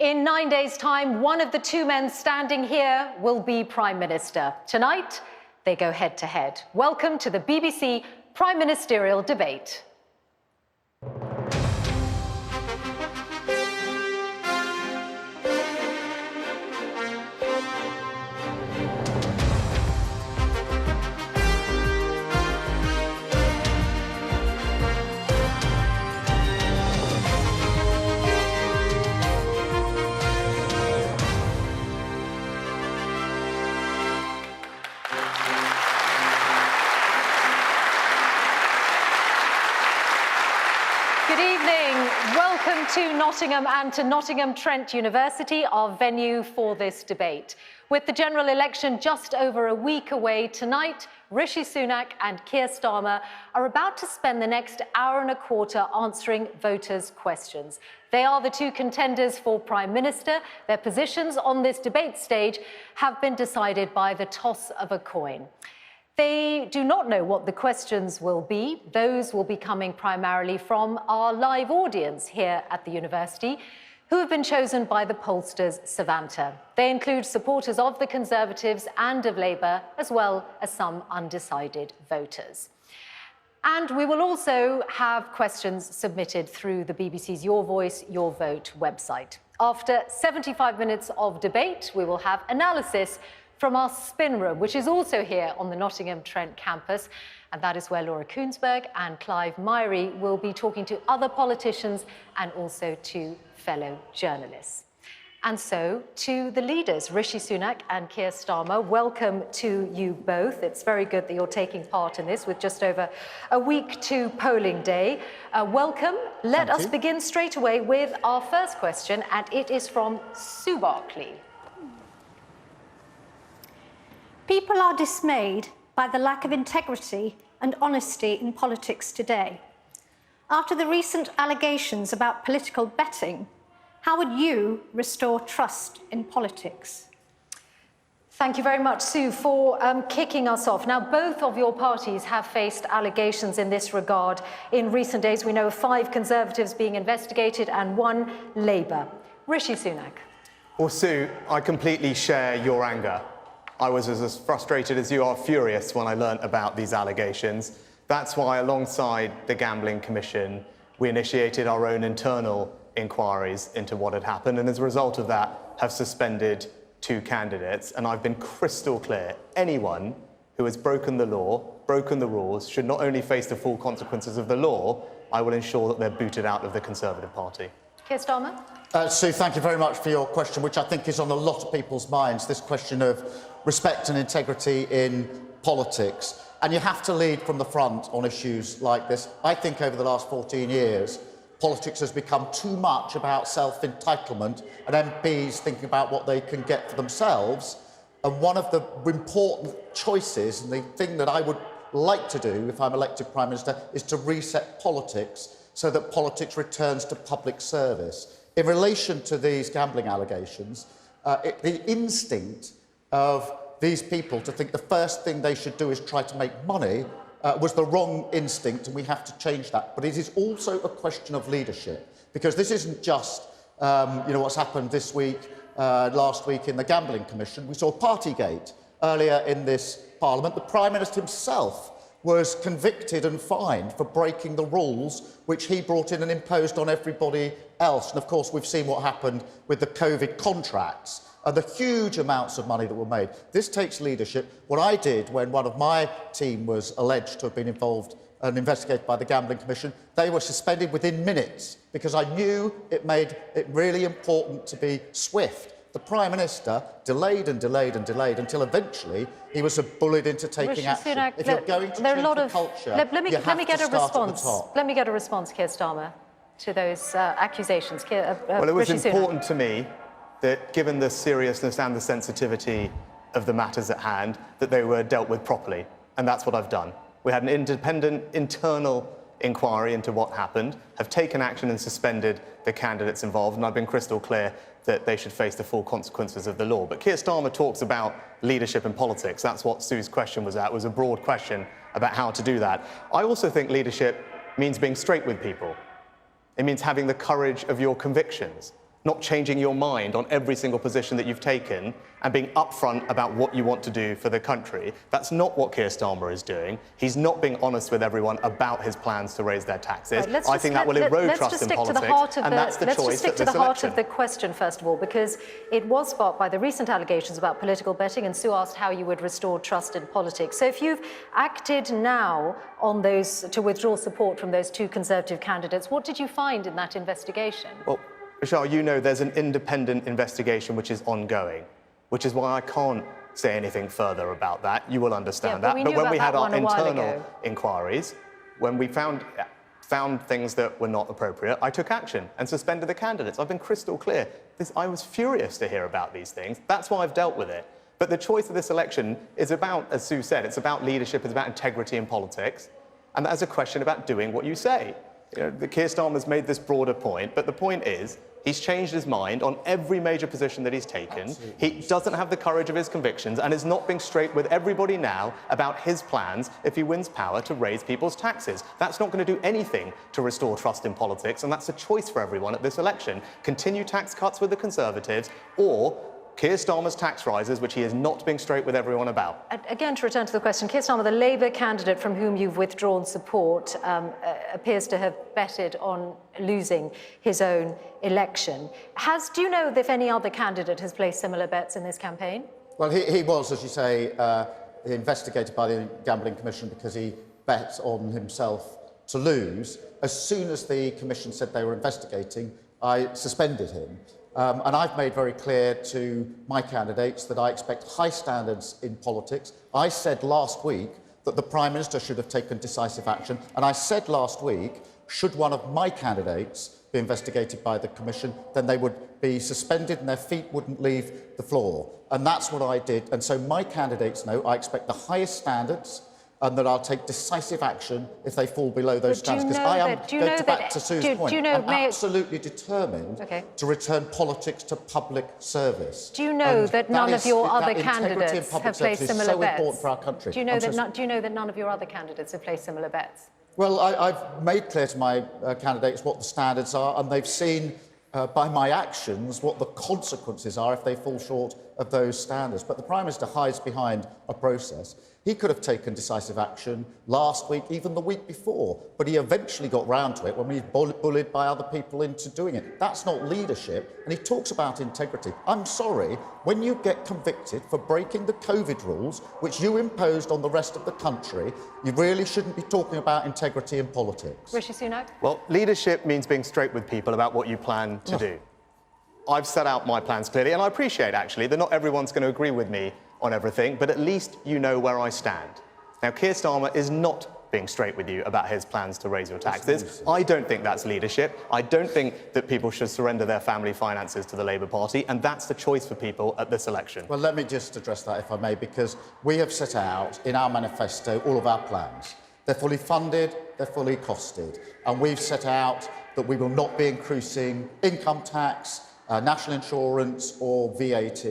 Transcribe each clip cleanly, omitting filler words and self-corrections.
In 9 days' time, one of the two men standing here will be Prime Minister. Tonight, they go head-to-head. Welcome to the BBC Prime Ministerial debate. Good evening. Welcome to Nottingham and to Nottingham Trent University, our venue for this debate. With the general election just over a week away, tonight, Rishi Sunak and Keir Starmer are about to spend the next hour and a quarter answering voters' questions. They are the two contenders for Prime Minister. Their positions on this debate stage have been decided by the toss of a coin. They do not know what the questions will be. Those will be coming primarily from our live audience here at the university, who have been chosen by the pollsters Savanta. They include supporters of the Conservatives and of Labour, as well as some undecided voters. And we will also have questions submitted through the BBC's Your Voice, Your Vote website. After 75 minutes of debate, we will have analysis from our spin room, which is also here on the Nottingham Trent campus, and that is where Kuenssberg and Clive Myrie will be talking to other politicians and also to fellow journalists. And so, to the leaders, Rishi Sunak and Keir Starmer, welcome to you both. It's very good that you're taking part in this with just over a week to polling day. Welcome. Let us begin straight away with our first question, and it is from Sue Barclay. People are dismayed by the lack of integrity and honesty in politics today. After the recent allegations about political betting, how would you restore trust in politics? Thank you very much, Sue, for kicking us off. Now, both of your parties have faced allegations in this regard in recent days. We know of 5 Conservatives being investigated and 1 Labour. Rishi Sunak. Well, Sue, I completely share your anger. I was as frustrated as you are furious when I learnt about these allegations. That's why, alongside the Gambling Commission, we initiated our own internal inquiries into what had happened, and as a result of that, have suspended 2 candidates. And I've been crystal clear, anyone who has broken the law, broken the rules, should not only face the full consequences of the law, I will ensure that they're booted out of the Conservative Party. Keir Starmer. Sue, thank you very much for your question, which I think is on a lot of people's minds, this question of respect and integrity in politics. And you have to lead from the front on issues like this. I think over the last 14 years, politics has become too much about self-entitlement and MPs thinking about what they can get for themselves. And one of the important choices, and the thing that I would like to do if I'm elected Prime Minister, is to reset politics so that politics returns to public service. In relation to these gambling allegations, the instinct of these people to think the first thing they should do is try to make money was the wrong instinct, and we have to change that. But it is also a question of leadership, because this isn't just what's happened this week, last week in the Gambling Commission. We saw Partygate earlier in this Parliament. The Prime Minister himself was convicted and fined for breaking the rules which he brought in and imposed on everybody else. And of course, we've seen what happened with the COVID contracts and the huge amounts of money that were made. This takes leadership. What I did when one of my team was alleged to have been involved and investigated by the Gambling Commission, they were suspended within minutes because I knew it made it really important to be swift. The Prime Minister delayed and delayed and delayed until eventually he was bullied into taking action. Sunak, if you're going to change the culture, let me get a response. Let me get a response, Keir Starmer, to those accusations. Well, it was Rishi important Sunak. to me that, given the seriousness and the sensitivity of the matters at hand, that they were dealt with properly, and that's what I've done. We had an independent internal inquiry into what happened, have taken action and suspended the candidates involved, and I've been crystal clear that they should face the full consequences of the law. But Keir Starmer talks about leadership in politics. That's what Sue's question was at. It was a broad question about how to do that. I also think leadership means being straight with people. It means having the courage of your convictions. not changing your mind on every single position that you've taken and being upfront about what you want to do for the country. That's not what Keir Starmer is doing. He's not being honest with everyone about his plans to raise their taxes. Right, I think that will erode trust in politics, and that's the choice at this election. Let's just stick to the heart of the question, first of all, because it was sparked by the recent allegations about political betting, and Sue asked how you would restore trust in politics. So if you've acted now on those to withdraw support from those two Conservative candidates, what did you find in that investigation? Well, Michelle, you know there's an independent investigation which is ongoing, which is why I can't say anything further about that. You will understand that. But when we had our internal inquiries, when we found things that were not appropriate, I took action and suspended the candidates. I've been crystal clear. I was furious to hear about these things. That's why I've dealt with it. But the choice of this election is about, as Sue said, it's about leadership, it's about integrity in politics, and that is a question about doing what you say. You know, the Keir Starmer's made this broader point, but the point is, he's changed his mind on every major position that he's taken. Absolutely. He doesn't have the courage of his convictions and is not being straight with everybody now about his plans, if he wins power, to raise people's taxes. That's not going to do anything to restore trust in politics, and that's a choice for everyone at this election. Continue tax cuts with the Conservatives, or Keir Starmer's tax rises, which he is not being straight with everyone about. Again, to return to the question, Keir Starmer, the Labour candidate from whom you've withdrawn support, appears to have betted on losing his own election. Do you know if any other candidate has placed similar bets in this campaign? Well, he was, as you say, investigated by the Gambling Commission because he bet on himself to lose. As soon as the Commission said they were investigating, I suspended him. And I've made very clear to my candidates that I expect high standards in politics. I said last week that the Prime Minister should have taken decisive action. And I said last week, should one of my candidates be investigated by the Commission, then they would be suspended and their feet wouldn't leave the floor. And that's what I did. And so my candidates know I expect the highest standards and that I'll take decisive action if they fall below those standards. Because I am, back to Sue's point, I'm absolutely determined to return politics to public service. Do you know that none of your other candidates have placed similar bets? Important for our country. Do you know that none of your other candidates have placed similar bets? Well, I've made clear to my candidates what the standards are, and they've seen by my actions what the consequences are if they fall short of those standards. But the Prime Minister hides behind a process. He could have taken decisive action last week, even the week before, but he eventually got round to it when he was bullied by other people into doing it. That's not leadership, and he talks about integrity. I'm sorry, when you get convicted for breaking the COVID rules, which you imposed on the rest of the country, you really shouldn't be talking about integrity in politics. Rishi Sunak? Well, leadership means being straight with people about what you plan to do. I've set out my plans clearly, and I appreciate, actually, that not everyone's going to agree with me on everything, but at least you know where I stand. Now, Keir Starmer is not being straight with you about his plans to raise your taxes. I don't think that's leadership. I don't think that people should surrender their family finances to the Labour Party, and that's the choice for people at this election. Well, let me just address that, if I may, because we have set out in our manifesto all of our plans. They're fully funded, they're fully costed, and we've set out that we will not be increasing income tax, national insurance or VAT.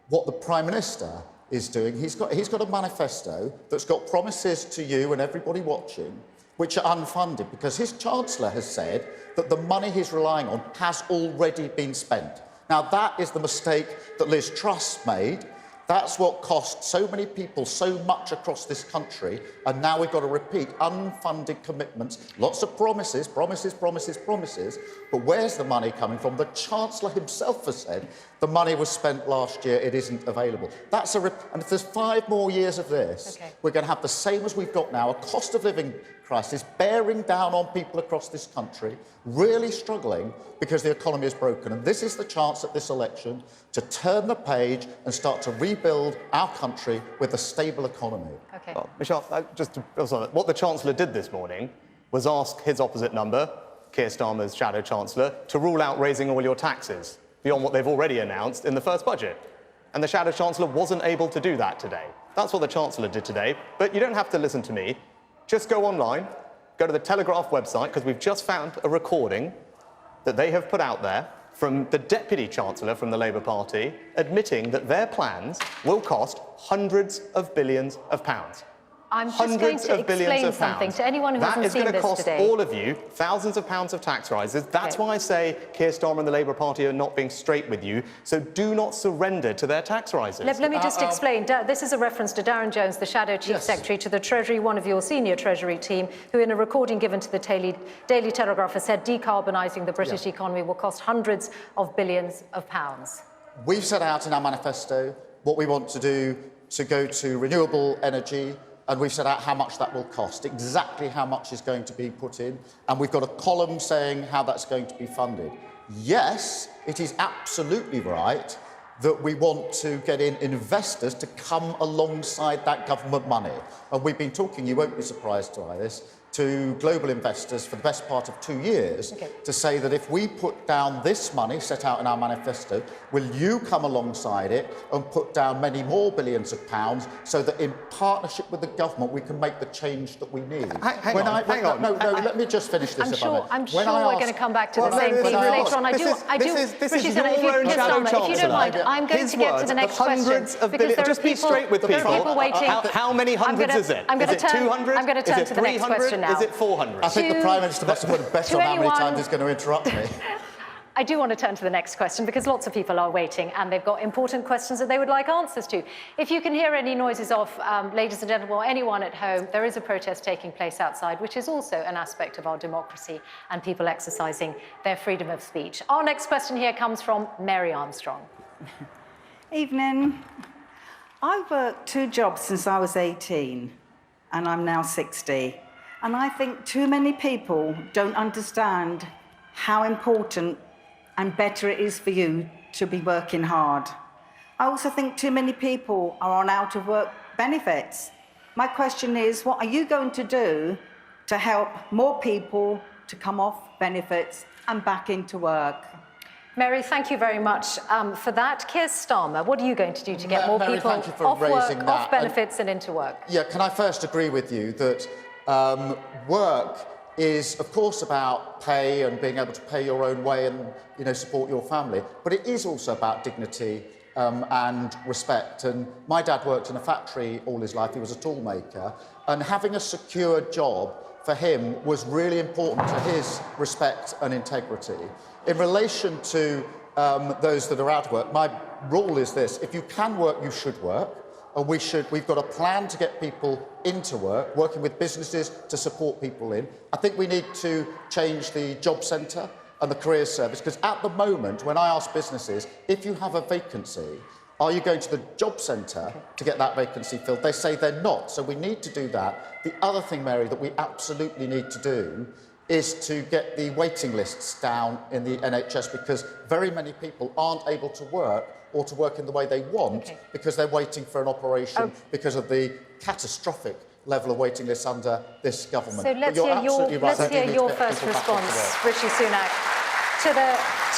What the Prime Minister is doing, he's got a manifesto that's got promises to you and everybody watching which are unfunded because his Chancellor has said that the money he's relying on has already been spent. Now, that is the mistake that Liz Truss made. That's what cost so many people so much across this country, and now we've got to repeat unfunded commitments, lots of promises, promises, but where's the money coming from? The Chancellor himself has said the money was spent last year, it isn't available. And if there's 5 more years of this, we're going to have the same as we've got now, a cost of living crisis bearing down on people across this country, really struggling because the economy is broken. And this is the chance at this election to turn the page and start to rebuild our country with a stable economy. Well, Michelle, just to build on that, what the Chancellor did this morning was ask his opposite number, Keir Starmer's shadow Chancellor, to rule out raising all your taxes beyond what they've already announced in the first budget. And the shadow Chancellor wasn't able to do that today. That's what the Chancellor did today. But you don't have to listen to me. Just go online, go to the Telegraph website, because we've just found a recording that they have put out there from the Deputy Chancellor from the Labour Party admitting that their plans will cost hundreds of billions of pounds. I'm just going Hundreds to of billions explain of something pounds. to anyone who hasn't That is seen going to this cost today. all of you thousands of pounds of tax rises. That's Okay. why I say Keir Starmer and the Labour Party are not being straight with you. So do not surrender to their tax rises. Let me just explain. This is a reference to Darren Jones, the Shadow Chief Yes. Secretary to the Treasury, one of your senior Treasury team, who in a recording given to the Daily Telegraph has said decarbonising the British economy will cost hundreds of billions of pounds. We've set out in our manifesto what we want to do to go to renewable energy, and we've set out how much that will cost, exactly how much is going to be put in, and we've got a column saying how that's going to be funded. Yes, it is absolutely right that we want to get in investors to come alongside that government money. And we've been talking, you won't be surprised by this, to global investors for the best part of 2 years to say that if we put down this money set out in our manifesto, will you come alongside it and put down many more billions of pounds so that in partnership with the government we can make the change that we need? Hang on. No, let me just finish this. I'm sure we're going to come back to the same this theme is- later on. This is Rishi your Sunak, own shadow if you don't mind, chancellor. I'm going His to get to words, the next hundreds question. of Because billions. there are Just be people, straight with there are people. people waiting. How many hundreds is it? I'm going Is to it turn, 200? I'm going to Is turn it to the next 300? question now. Is it 400? I think the Prime Minister must have put a bet to on how many anyone- times he's going to interrupt me. I do want to turn to the next question because lots of people are waiting and they've got important questions that they would like answers to. If you can hear any noises of, ladies and gentlemen, or anyone at home, there is a protest taking place outside, which is also an aspect of our democracy and people exercising their freedom of speech. Our next question here comes from Mary Armstrong. Evening. I've worked 2 jobs since I was 18 and I'm now 60. And I think too many people don't understand how important and better it is for you to be working hard. I also think too many people are on out of work benefits. My question is, what are you going to do to help more people to come off benefits and back into work? Mary, thank you very much for that. Keir Starmer, what are you going to do to get more Mary, people thank you for off work, raising that. off benefits and into work? Yeah, can I first agree with you that work is, of course, about pay and being able to pay your own way and, support your family, but it is also about dignity and respect. And my dad worked in a factory all his life. He was a tool maker, and having a secure job for him was really important to his respect and integrity. In relation to those that are out of work, my rule is this: if you can work, you should work. And we've got a plan to get people into work, working with businesses to support people in. I think we need to change the job centre and the careers service, because at the moment, when I ask businesses, if you have a vacancy, are you going to the job centre to get that vacancy filled? They say they're not, so we need to do that. The other thing, Mary, that we absolutely need to do is to get the waiting lists down in the NHS, because very many people aren't able to work or to work in the way they want because they're waiting for an operation because of the catastrophic level of waiting lists under this government. So let's hear your first response, Rishi Sunak,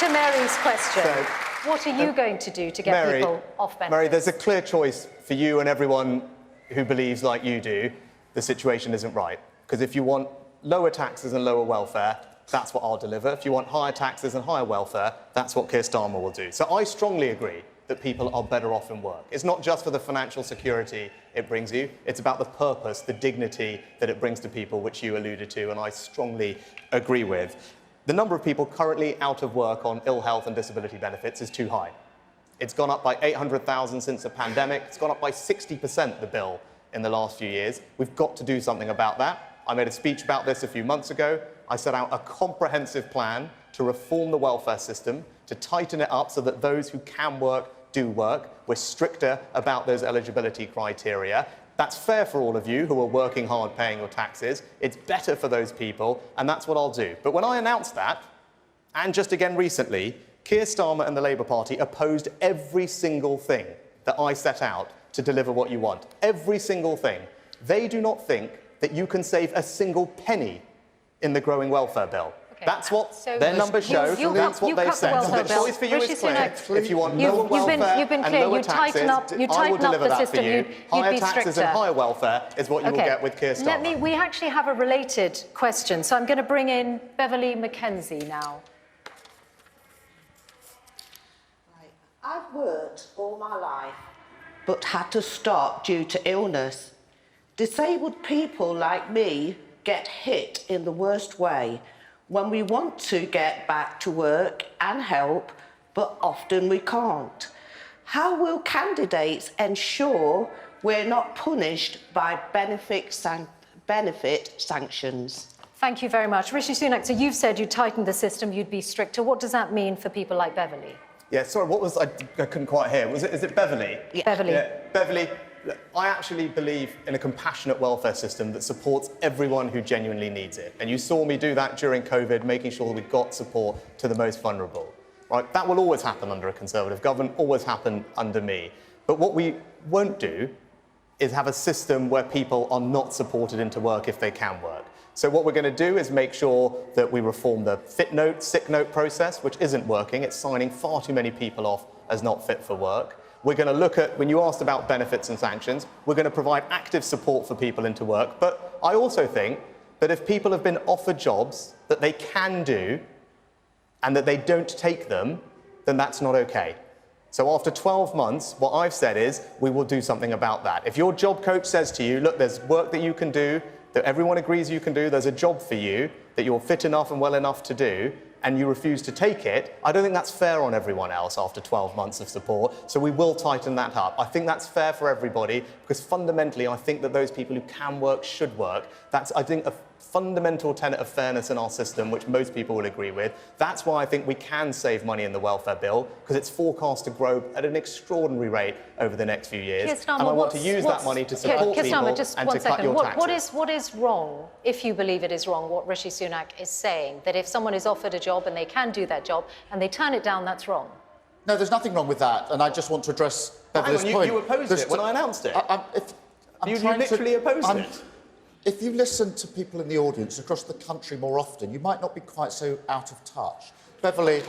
to Mary's question. So, what are you going to do to get people off benefits? Mary, there's a clear choice for you and everyone who believes like you do the situation isn't right. Because if you want lower taxes and lower welfare, that's what I'll deliver. If you want higher taxes and higher welfare, that's what Keir Starmer will do. So I strongly agree that people are better off in work. It's not just for the financial security it brings you, it's about the purpose, the dignity that it brings to people, which you alluded to, and I strongly agree with. The number of people currently out of work on ill health and disability benefits is too high. It's gone up by 800,000 since the pandemic. It's gone up by 60%, the bill, in the last few years. We've got to do something about that. I made a speech about this a few months ago. I set out a comprehensive plan to reform the welfare system, to tighten it up so that those who can work do work. We're stricter about those eligibility criteria. That's fair for all of you who are working hard paying your taxes. It's better for those people, and that's what I'll do. But when I announced that, and just again recently, Keir Starmer and the Labour Party opposed every single thing that I set out to deliver what you want. Every single thing. They do not think that you can save a single penny in the growing welfare bill. That's what their numbers show. That's what they've said. So the choice for you is clear. If you want lower welfare and lower taxes, I will deliver that for you. Higher taxes and higher welfare is what you will get with Keir Starmer. We actually have a related question, so I'm going to bring in Beverly Mackenzie now. I've worked all my life, but had to stop due to illness. Disabled people like me get hit in the worst way when we want to get back to work and help, but often we can't. How will candidates ensure we're not punished by benefit sanctions? Thank you very much. Rishi Sunak, so you've said you'd tighten the system, you'd be stricter. What does that mean for people like Beverly? Yeah, sorry, what was, I couldn't quite hear. Is it Beverly? Yeah. Beverly. Yeah, Beverly, I actually believe in a compassionate welfare system that supports everyone who genuinely needs it. And you saw me do that during COVID, making sure that we got support to the most vulnerable. Right? That will always happen under a Conservative government, always happen under me. But what we won't do is have a system where people are not supported into work if they can work. So what we're going to do is make sure that we reform the fit note, sick note process, which isn't working. It's signing far too many people off as not fit for work. We're going to look at, when you asked about benefits and sanctions, we're going to provide active support for people into work. But I also think that if people have been offered jobs that they can do and that they don't take them, then that's not okay. So after 12 months, what I've said is we will do something about that. If your job coach says to you, look, there's work that you can do, that everyone agrees you can do, there's a job for you that you're fit enough and well enough to do, and you refuse to take it, I don't think that's fair on everyone else after 12 months of support. So we will tighten that up. I think that's fair for everybody because fundamentally I think that those people who can work should work. That's, I think, a fundamental tenet of fairness in our system, which most people will agree with. That's why I think we can save money in the welfare bill, because it's forecast to grow at an extraordinary rate over the next few years. Keir Starmer, and I want to use that money to support Keir people Starmer, just and one to cut second. your taxes. What is wrong, if you believe it is wrong, what Rishi Sunak is saying, that if someone is offered a job and they can do that job and they turn it down, that's wrong? No, there's nothing wrong with that, and I just want to address Beverly's point. You opposed it when I announced it. You literally opposed it. If you listen to people in the audience across the country more often, you might not be quite so out of touch. Beverly,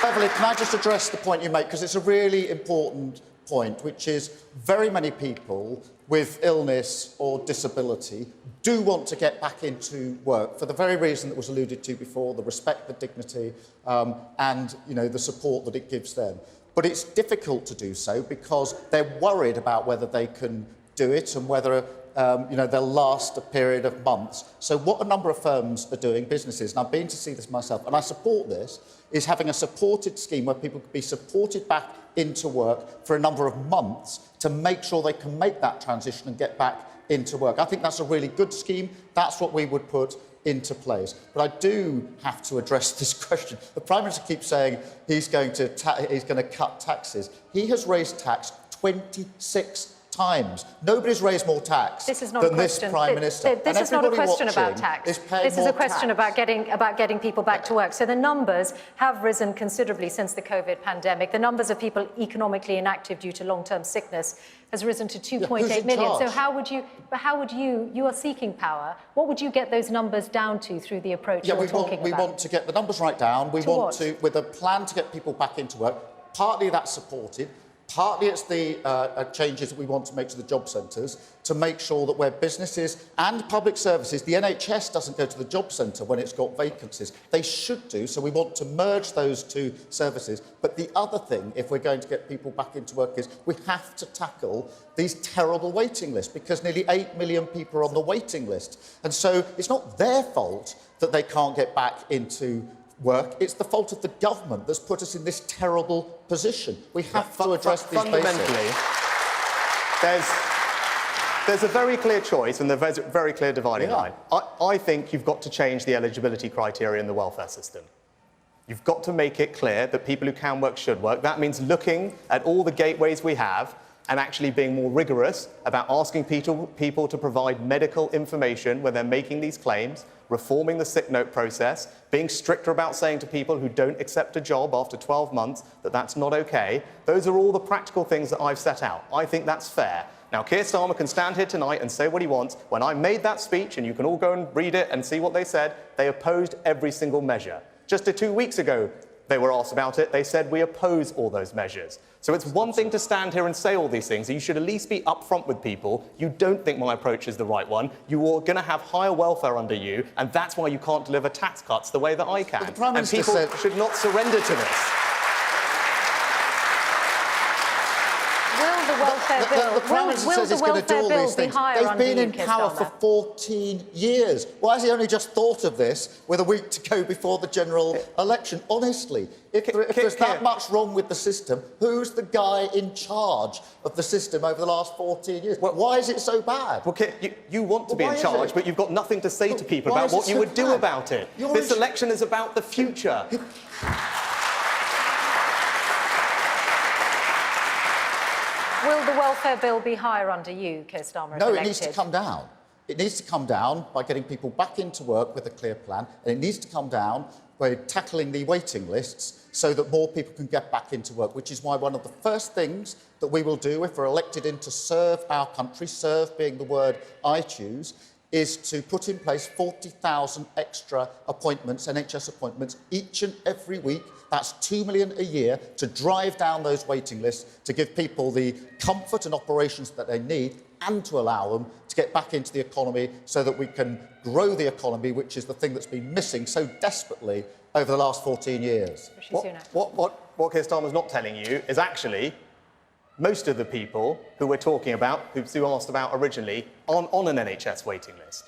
can I just address the point you make? Because it's a really important point, which is very many people with illness or disability do want to get back into work for the very reason that was alluded to before, the respect, the dignity, and the support that it gives them. But it's difficult to do so because they're worried about whether they can do it and whether they'll last a period of months. So what a number of firms are doing, businesses, and I've been to see this myself, and I support this, is having a supported scheme where people can be supported back into work for a number of months to make sure they can make that transition and get back into work. I think that's a really good scheme. That's what we would put into place. But I do have to address this question. The Prime Minister keeps saying he's going to cut taxes. He has raised tax 26 times. Nobody's raised more tax than this Prime Minister. This is not a question about tax. This is a question about getting people back to work. So the numbers have risen considerably since the COVID pandemic. The numbers of people economically inactive due to long-term sickness has risen to 2.8 million. So how would you are seeking power, what would you get those numbers down to through the approach you're talking about? We want to get the numbers right down. We want to, with a plan to get people back into work, partly that's supported, partly it's the changes that we want to make to the job centres to make sure that where businesses and public services, the NHS doesn't go to the job centre when it's got vacancies. They should do, so we want to merge those two services. But the other thing, if we're going to get people back into work, is we have to tackle these terrible waiting lists, because nearly 8 million people are on the waiting list. And so it's not their fault that they can't get back into work. It's the fault of the government that's put us in this terrible position. We have to address these fundamentally, there's a very clear choice and there's a very clear dividing line. I think you've got to change the eligibility criteria in the welfare system. You've got to make it clear that people who can work should work. That means looking at all the gateways we have and actually being more rigorous about asking people to provide medical information when they're making these claims, reforming the sick note process, being stricter about saying to people who don't accept a job after 12 months that that's not okay. Those are all the practical things that I've set out. I think that's fair. Now, Keir Starmer can stand here tonight and say what he wants. When I made that speech, and you can all go and read it and see what they said, they opposed every single measure. Just 2 weeks ago, they were asked about it. They said, we oppose all those measures. So it's one thing to stand here and say all these things. You should at least be upfront with people. You don't think my approach is the right one. You are going to have higher welfare under you, and that's why you can't deliver tax cuts the way that I can. And people should not surrender to this. welfare bill, The Prime Minister says he's going to do all these things. They've been in power for 14 years. Why has he only just thought of this with a week to go before the general election? Honestly, if there's that much wrong with the system, who's the guy in charge of the system over the last 14 years? Why is it so bad? Well, you want to be in charge, but you've got nothing to say to people about what you would do about it. This election is about the future. Will the welfare bill be higher under you, Keir Starmer? No, it needs to come down. It needs to come down by getting people back into work with a clear plan, and it needs to come down by tackling the waiting lists so that more people can get back into work, which is why one of the first things that we will do if we're elected in to serve our country, serve being the word I choose, is to put in place 40,000 extra appointments, NHS appointments, each and every week. That's 2 million a year to drive down those waiting lists, to give people the comfort and operations that they need, and to allow them to get back into the economy so that we can grow the economy, which is the thing that's been missing so desperately over the last 14 years. What Keir Starmer's not telling you is actually most of the people who we're talking about, who Sue asked about originally, aren't on an NHS waiting list.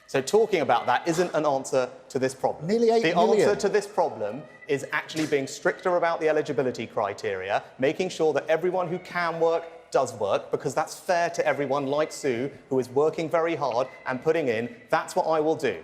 So talking about that isn't an answer to this problem. Nearly 8 million. The answer to this problem is actually being stricter about the eligibility criteria, making sure that everyone who can work does work, because that's fair to everyone like Sue, who is working very hard and putting in. That's what I will do.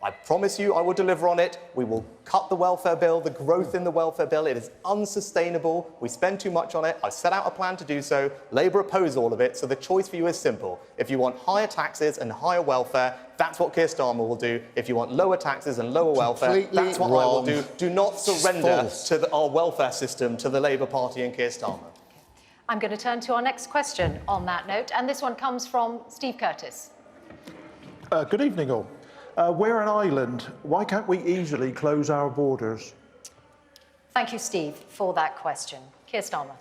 I promise you I will deliver on it. We will cut the welfare bill, the growth in the welfare bill. It is unsustainable. We spend too much on it. I've set out a plan to do so. Labour oppose all of it. So the choice for you is simple. If you want higher taxes and higher welfare, that's what Keir Starmer will do. If you want lower taxes and lower welfare, that's what I will do. Do not surrender to our welfare system to the Labour Party and Keir Starmer. I'm going to turn to our next question on that note, and this one comes from Steve Curtis. Good evening, all. We're an island. Why can't we easily close our borders? Thank you, Steve, for that question. Keir Starmer.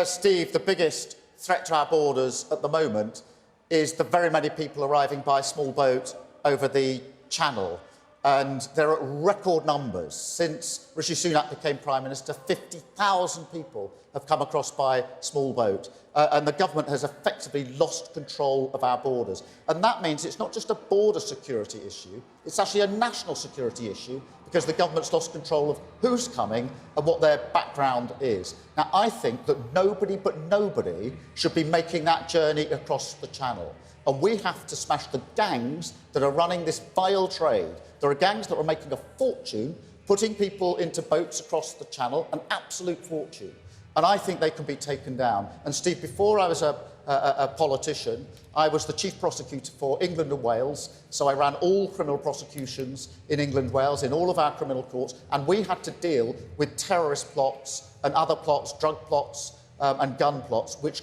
Steve, the biggest threat to our borders at the moment is the very many people arriving by small boat over the Channel. And they're at record numbers. Since Rishi Sunak became Prime Minister, 50,000 people have come across by small boat. And the government has effectively lost control of our borders. And that means it's not just a border security issue, it's actually a national security issue, because the government's lost control of who's coming and what their background is. Now, I think that nobody but nobody should be making that journey across the Channel. And we have to smash the gangs that are running this vile trade. There are gangs that are making a fortune, putting people into boats across the Channel, an absolute fortune. And I think they can be taken down. And Steve, before I was a politician, I was the chief prosecutor for England and Wales. So I ran all criminal prosecutions in England and Wales, in all of our criminal courts. And we had to deal with terrorist plots and other plots, drug plots, and gun plots, which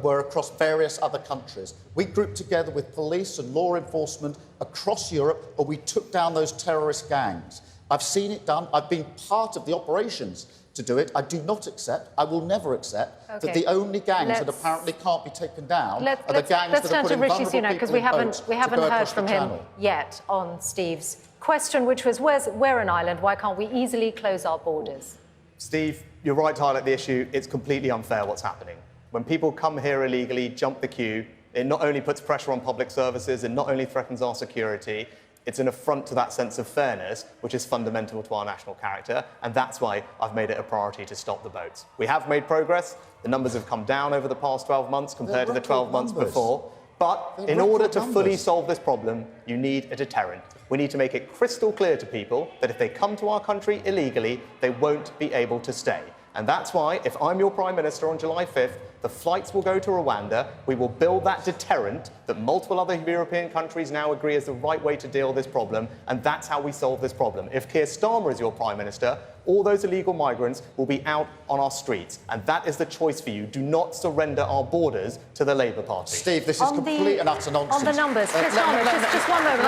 were across various other countries. We grouped together with police and law enforcement across Europe, and we took down those terrorist gangs. I've seen it done. I've been part of the operations to do it. I do not accept, I will never accept, that the only gangs that apparently can't be taken down are the gangs that are putting vulnerable people in boats to go across the Channel. We haven't heard from him yet on Steve's question, which was, we're an island, why can't we easily close our borders? Steve, you're right to highlight the issue. It's completely unfair what's happening. When people come here illegally, jump the queue, it not only puts pressure on public services, it not only threatens our security, it's an affront to that sense of fairness, which is fundamental to our national character, and that's why I've made it a priority to stop the boats. We have made progress. The numbers have come down over the past 12 months compared to the 12 months before. But in order to fully solve this problem, you need a deterrent. We need to make it crystal clear to people that if they come to our country illegally, they won't be able to stay. And that's why, if I'm your Prime Minister on July 5th, the flights will go to Rwanda. We will build that deterrent that multiple other European countries now agree is the right way to deal with this problem, and that's how we solve this problem. If Keir Starmer is your Prime Minister, all those illegal migrants will be out on our streets, and that is the choice for you. Do not surrender our borders to the Labour Party. Steve, this is complete and utter nonsense. On the numbers, Keir Starmer, just one moment.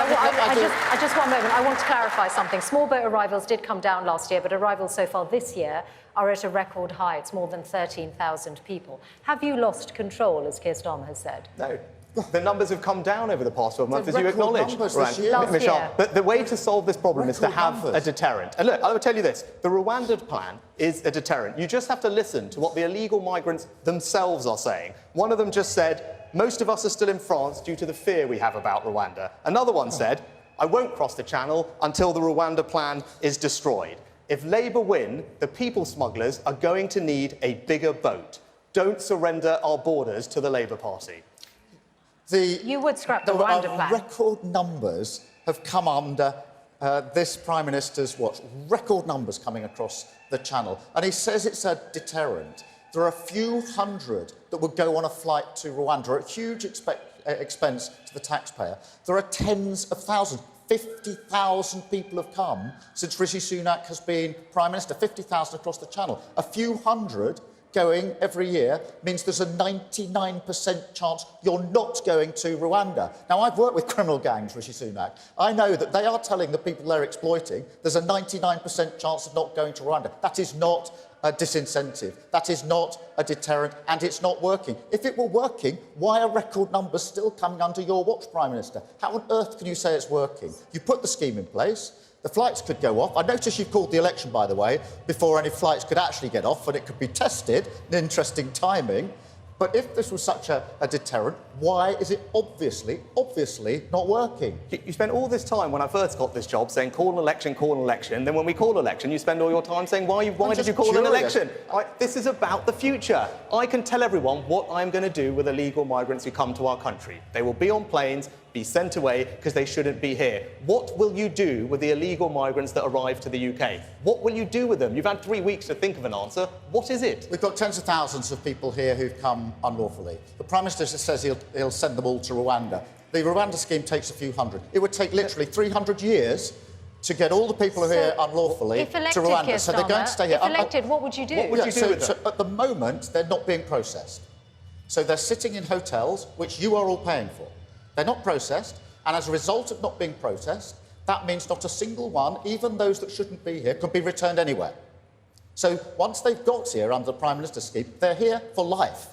Just one moment. I want to clarify something. Small boat arrivals did come down last year, but arrivals so far this year are at a record high. It's more than 13,000 people. Have you lost control, as Keir Starmer has said? No. The numbers have come down over the past 12 months, as you record acknowledge. numbers this year. Last Michelle, year. but the way to solve this problem is to Record have numbers. a deterrent. And look, I will tell you this. The Rwanda plan is a deterrent. You just have to listen to what the illegal migrants themselves are saying. One of them just said, most of us are still in France due to the fear we have about Rwanda. Another one said, I won't cross the channel until the Rwanda plan is destroyed. If Labour win, the people smugglers are going to need a bigger boat. Don't surrender our borders to the Labour Party. You would scrap the Rwanda plan. Record numbers have come under this Prime Minister's watch. Record numbers coming across the channel. And he says it's a deterrent. There are a few hundred that would go on a flight to Rwanda at huge expense to the taxpayer. There are tens of thousands. 50,000 people have come since Rishi Sunak has been Prime Minister. 50,000 across the channel. A few hundred going every year means there's a 99% chance you're not going to Rwanda. Now, I've worked with criminal gangs, Rishi Sunak. I know that they are telling the people they're exploiting there's a 99% chance of not going to Rwanda. That is not a disincentive. That is not a deterrent, and it's not working. If it were working, why are record numbers still coming under your watch, Prime Minister? How on earth can you say it's working? You put the scheme in place. The flights could go off. I notice you've called the election, by the way, before any flights could actually get off, and it could be tested. An interesting timing. But if this was such a deterrent, why is it obviously not working? You spent all this time when I first got this job saying call an election, call an election. Then when we call an election, you spend all your time saying why did you call an election? This is about the future. I can tell everyone what I'm going to do with illegal migrants who come to our country. They will be on planes, be sent away because they shouldn't be here. What will you do with the illegal migrants that arrive to the UK? What will you do with them? You've had 3 weeks to think of an answer. What is it? We've got tens of thousands of people here who've come unlawfully. The Prime Minister says he'll send them all to Rwanda. The Rwanda scheme takes a few hundred. It would take literally 300 years to get all the people who are here unlawfully if elected, to Rwanda. So they're going to stay here. If elected, what would you do? What would you do with them? So at the moment, they're not being processed. So they're sitting in hotels, which you are all paying for. They're not processed, and as a result of not being processed, that means not a single one, even those that shouldn't be here, could be returned anywhere. So once they've got here under the Prime Minister's scheme, they're here for life.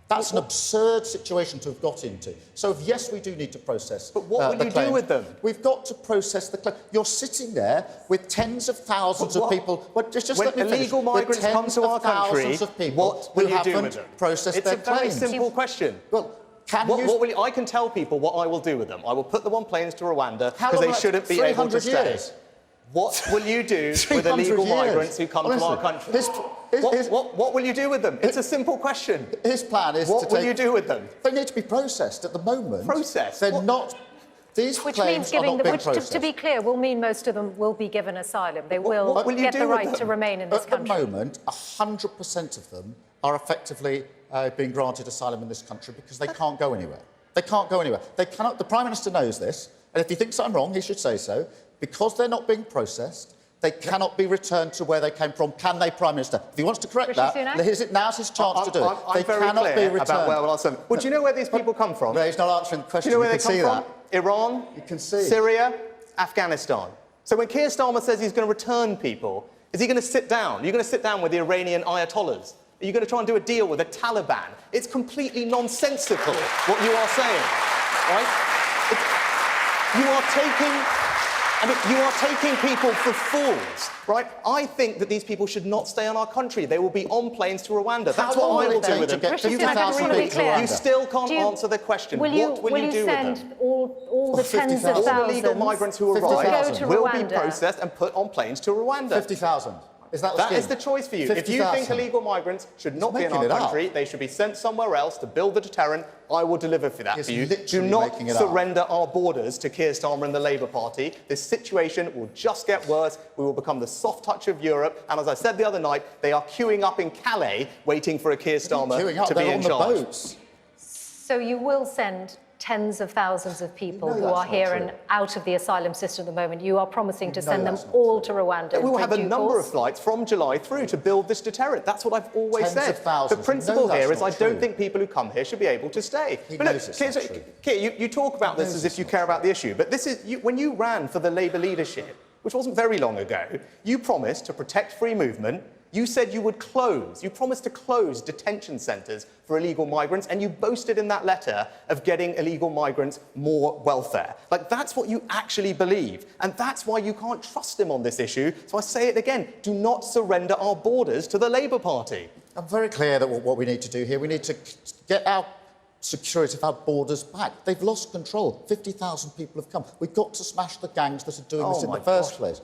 That's an absurd situation to have got into. So, yes, we do need to process. But what will you do with them? We've got to process the claim. You're sitting there with tens of thousands of people. But just when let me finish. illegal migrants come to our country, what will you do with them? Processed their it's a very claims. simple question. Well, I can tell people what I will do with them. I will put them on planes to Rwanda because they shouldn't be able to stay. Years? What will you do with illegal migrants who come to our country? What will you do with them? It's a simple question. His plan is what will you do with them? They need to be processed at the moment. Processed? They're not. These Which claims means giving are not them, being which, processed. to be clear, will mean most of them will be given asylum. They will get the right to remain in this country. At the moment, 100% of them are effectively being granted asylum in this country because they can't go anywhere. They can't go anywhere. They cannot. The Prime Minister knows this, and if he thinks I'm wrong, he should say so. Because they're not being processed, they cannot be returned to where they came from. Can they, Prime Minister? If he wants to correct that, now's his chance to do it. They cannot be returned. About where we'll answer them. Well, do you know where these people come from? No, he's not answering the question. Do you know where you they can come see from? that. Iran, You can see. Syria, Afghanistan. So when Keir Starmer says he's going to return people, is he going to sit down? Are you going to sit down with the Iranian ayatollahs? Are you going to try and do a deal with the Taliban? It's completely nonsensical what you are saying, right? You are taking people for fools, right? I think that these people should not stay in our country. They will be on planes to Rwanda. That's what I will do with them. You still can't answer the question. What will you do with them? Send all the tens of All thousands the illegal migrants who arrive will be processed and put on planes to Rwanda. 50,000. Is that the That scheme? is the choice for you. 50, if you think illegal migrants should not be in our country, they should be sent somewhere else to build the deterrent. I will deliver for that for you. Do not surrender our borders to Keir Starmer and the Labour Party. This situation will just get worse. We will become the soft touch of Europe. And as I said the other night, they are queuing up in Calais, waiting for a Keir Starmer to be in charge. Boats. So you will send tens of thousands of people who are here and out of the asylum system at the moment. You are promising to send them all to Rwanda. We will have a number of flights from July through to build this deterrent. That's what I've always said. The principle here is I don't think people who come here should be able to stay. Keir, you talk about this as if you care about the issue, but this is when you ran for the Labour leadership, which wasn't very long ago, you promised to protect free movement You said you would close. You promised to close detention centres for illegal migrants, and you boasted in that letter of getting illegal migrants more welfare. Like, that's what you actually believe. And that's why you can't trust him on this issue. So I say it again, do not surrender our borders to the Labour Party. I'm very clear that what we need to do here, we need to get our security of our borders back. They've lost control. 50,000 people have come. We've got to smash the gangs that are doing this in the first place.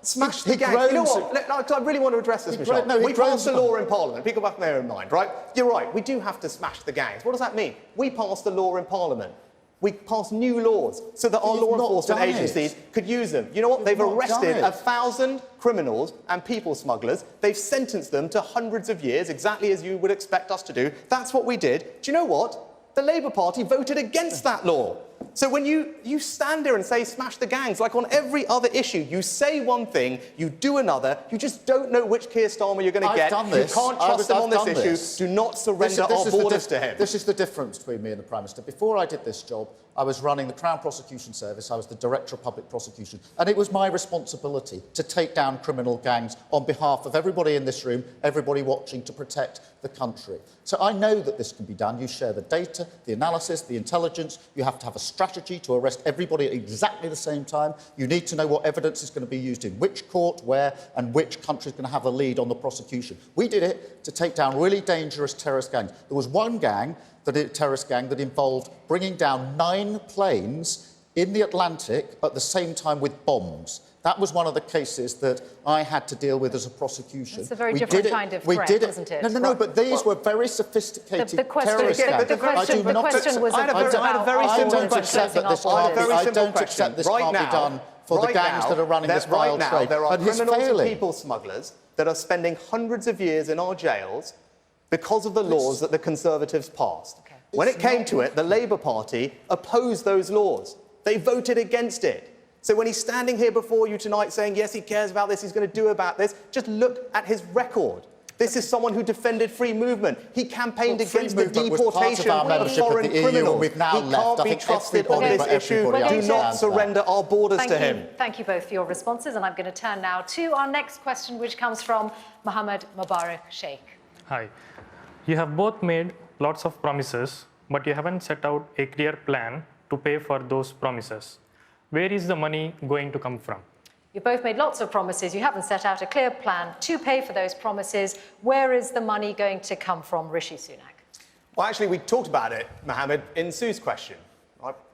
Smash the gangs. You know what? I really want to address this, Michelle. We passed a law in Parliament. People back there in mind, right? You're right. We do have to smash the gangs. What does that mean? We passed a law in Parliament. We passed new laws so that our law enforcement agencies could use them. You know what? They've arrested 1,000 criminals and people smugglers. They've sentenced them to hundreds of years, exactly as you would expect us to do. That's what we did. Do you know what? The Labour Party voted against that law. So when you stand there and say smash the gangs, like on every other issue, you say one thing, you do another, you just don't know which Keir Starmer you're going to get. You can't trust him on this issue. Do not surrender our borders to him. This is the difference between me and the Prime Minister. Before I did this job, I was running the Crown Prosecution Service. I was the Director of Public Prosecution. And it was my responsibility to take down criminal gangs on behalf of everybody in this room, everybody watching, to protect the country. So I know that this can be done. You share the data, the analysis, the intelligence. You have to have a strategy to arrest everybody at exactly the same time. You need to know what evidence is going to be used in which court, where, and which country is going to have the lead on the prosecution. We did it to take down really dangerous terrorist gangs. There was one terrorist gang that involved bringing down 9 planes in the Atlantic at the same time with bombs. That was one of the cases that I had to deal with as a prosecution. It's a very different kind of threat, isn't it? No, but these were very sophisticated terrorist gangs. The question was about I don't accept this can't be done for the gangs that are running this vile trade. There are criminals and people smugglers that are spending hundreds of years in our jails because of the laws that the Conservatives passed. When it came to it, the Labour Party opposed those laws. They voted against it. So when he's standing here before you tonight saying, yes, he cares about this, he's going to do about this, just look at his record. This is someone who defended free movement. He campaigned against the deportation of foreign criminals. He can't be trusted on this issue. Do not surrender our borders to him. Thank you both for your responses. And I'm going to turn now to our next question, which comes from Mohammed Mubarak Sheikh. Hi. You have both made lots of promises, but you haven't set out a clear plan to pay for those promises. Where is the money going to come from? You've both made lots of promises. You haven't set out a clear plan to pay for those promises. Where is the money going to come from, Rishi Sunak? Well, actually, we talked about it, Mohammed, in Sue's question.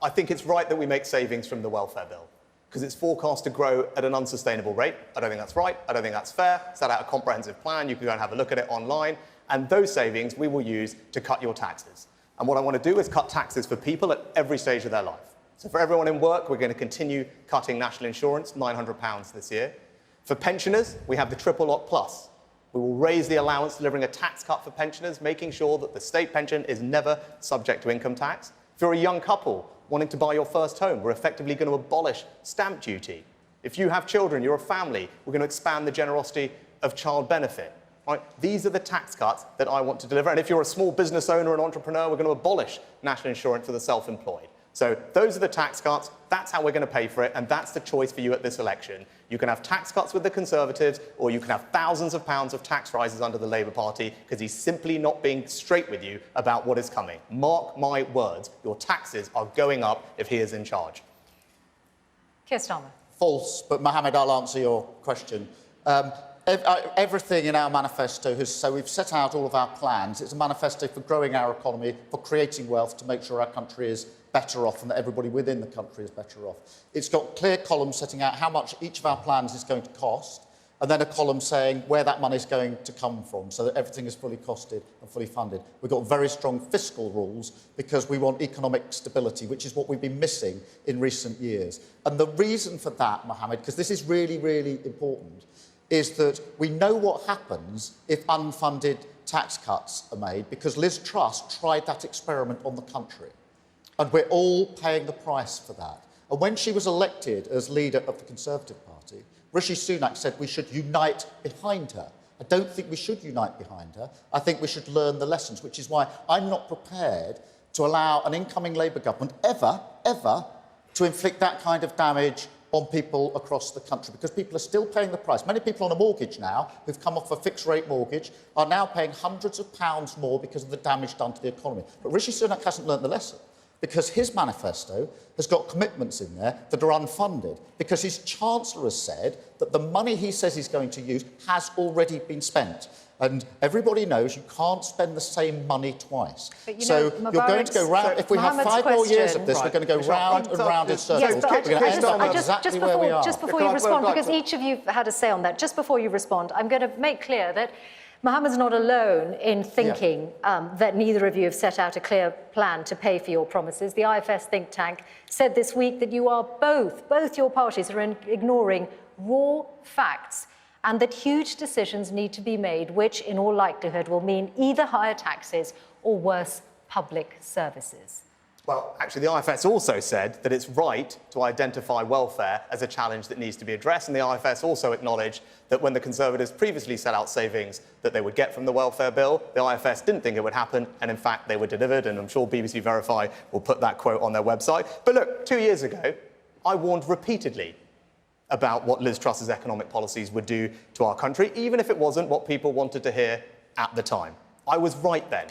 I think it's right that we make savings from the welfare bill because it's forecast to grow at an unsustainable rate. I don't think that's right. I don't think that's fair. Set out a comprehensive plan. You can go and have a look at it online. And those savings we will use to cut your taxes. And what I want to do is cut taxes for people at every stage of their life. So for everyone in work, we're going to continue cutting national insurance, £900 this year. For pensioners, we have the Triple Lock Plus. We will raise the allowance, delivering a tax cut for pensioners, making sure that the state pension is never subject to income tax. If you're a young couple wanting to buy your first home, we're effectively going to abolish stamp duty. If you have children, you're a family, we're going to expand the generosity of child benefit. Right? These are the tax cuts that I want to deliver. And if you're a small business owner and entrepreneur, we're going to abolish national insurance for the self-employed. So those are the tax cuts, that's how we're going to pay for it, and that's the choice for you at this election. You can have tax cuts with the Conservatives, or you can have thousands of pounds of tax rises under the Labour Party, because he's simply not being straight with you about what is coming. Mark my words, your taxes are going up if he is in charge. Keir Starmer. False, but Mohammed, I'll answer your question. Everything in our manifesto so we've set out all of our plans. It's a manifesto for growing our economy, for creating wealth, to make sure our country is better off and that everybody within the country is better off. It's got clear columns setting out how much each of our plans is going to cost, and then a column saying where that money is going to come from, so that everything is fully costed and fully funded. We've got very strong fiscal rules because we want economic stability, which is what we've been missing in recent years. And the reason for that, Mohammed, because this is really, really important, is that we know what happens if unfunded tax cuts are made, because Liz Truss tried that experiment on the country. And we're all paying the price for that. And when she was elected as leader of the Conservative Party, Rishi Sunak said we should unite behind her. I don't think we should unite behind her. I think we should learn the lessons, which is why I'm not prepared to allow an incoming Labour government ever to inflict that kind of damage on people across the country because people are still paying the price. Many people on a mortgage now who've come off a fixed-rate mortgage are now paying hundreds of pounds more because of the damage done to the economy. But Rishi Sunak hasn't learnt the lesson because his manifesto has got commitments in there that are unfunded because his Chancellor has said that the money he says he's going to use has already been spent. And everybody knows you can't spend the same money twice. So you're going to go round, if we have 5 more years of this, we're going to go round and round in circles. Yes, but we're going to end up exactly where we are. Just before you respond, because each of you had a say on that, just before you respond, I'm going to make clear that Mohammed's not alone in thinking that neither of you have set out a clear plan to pay for your promises. The IFS think tank said this week that you are both your parties are ignoring raw facts and that huge decisions need to be made, which in all likelihood will mean either higher taxes or worse public services. Well, actually, the IFS also said that it's right to identify welfare as a challenge that needs to be addressed, and the IFS also acknowledged that when the Conservatives previously set out savings that they would get from the welfare bill, the IFS didn't think it would happen, and in fact, they were delivered, and I'm sure BBC Verify will put that quote on their website. But look, 2 years ago, I warned repeatedly about what Liz Truss's economic policies would do to our country, even if it wasn't what people wanted to hear at the time. I was right then.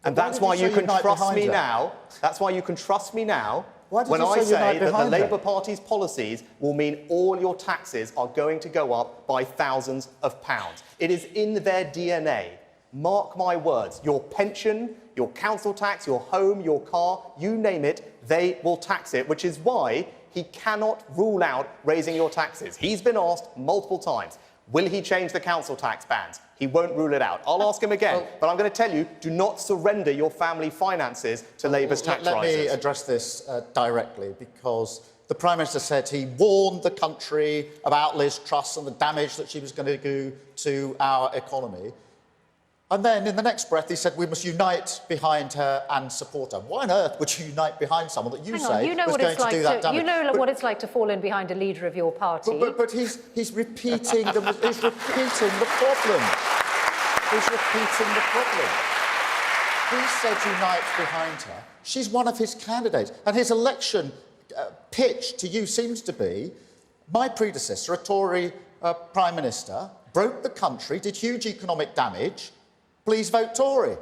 And that's why you can trust me now. That's why you can trust me now when I say that the Labour Party's policies will mean all your taxes are going to go up by thousands of pounds. It is in their DNA. Mark my words. Your pension, your council tax, your home, your car, you name it, they will tax it, which is why he cannot rule out raising your taxes. He's been asked multiple times. Will he change the council tax bands? He won't rule it out. I'll ask him again, but I'm going to tell you, do not surrender your family finances to Labour's tax rises. Let me address this directly, because the Prime Minister said he warned the country about Liz Truss and the damage that she was going to do to our economy. And then, in the next breath, he said we must unite behind her and support her. Why on earth would you unite behind someone that you say was going to do that damage? You know what it's like to fall in behind a leader of your party. But he's repeating the problem. He's repeating the problem. He said unite behind her. She's one of his candidates. And his election pitch to you seems to be, my predecessor, a Tory Prime Minister, broke the country, did huge economic damage, please vote Tory.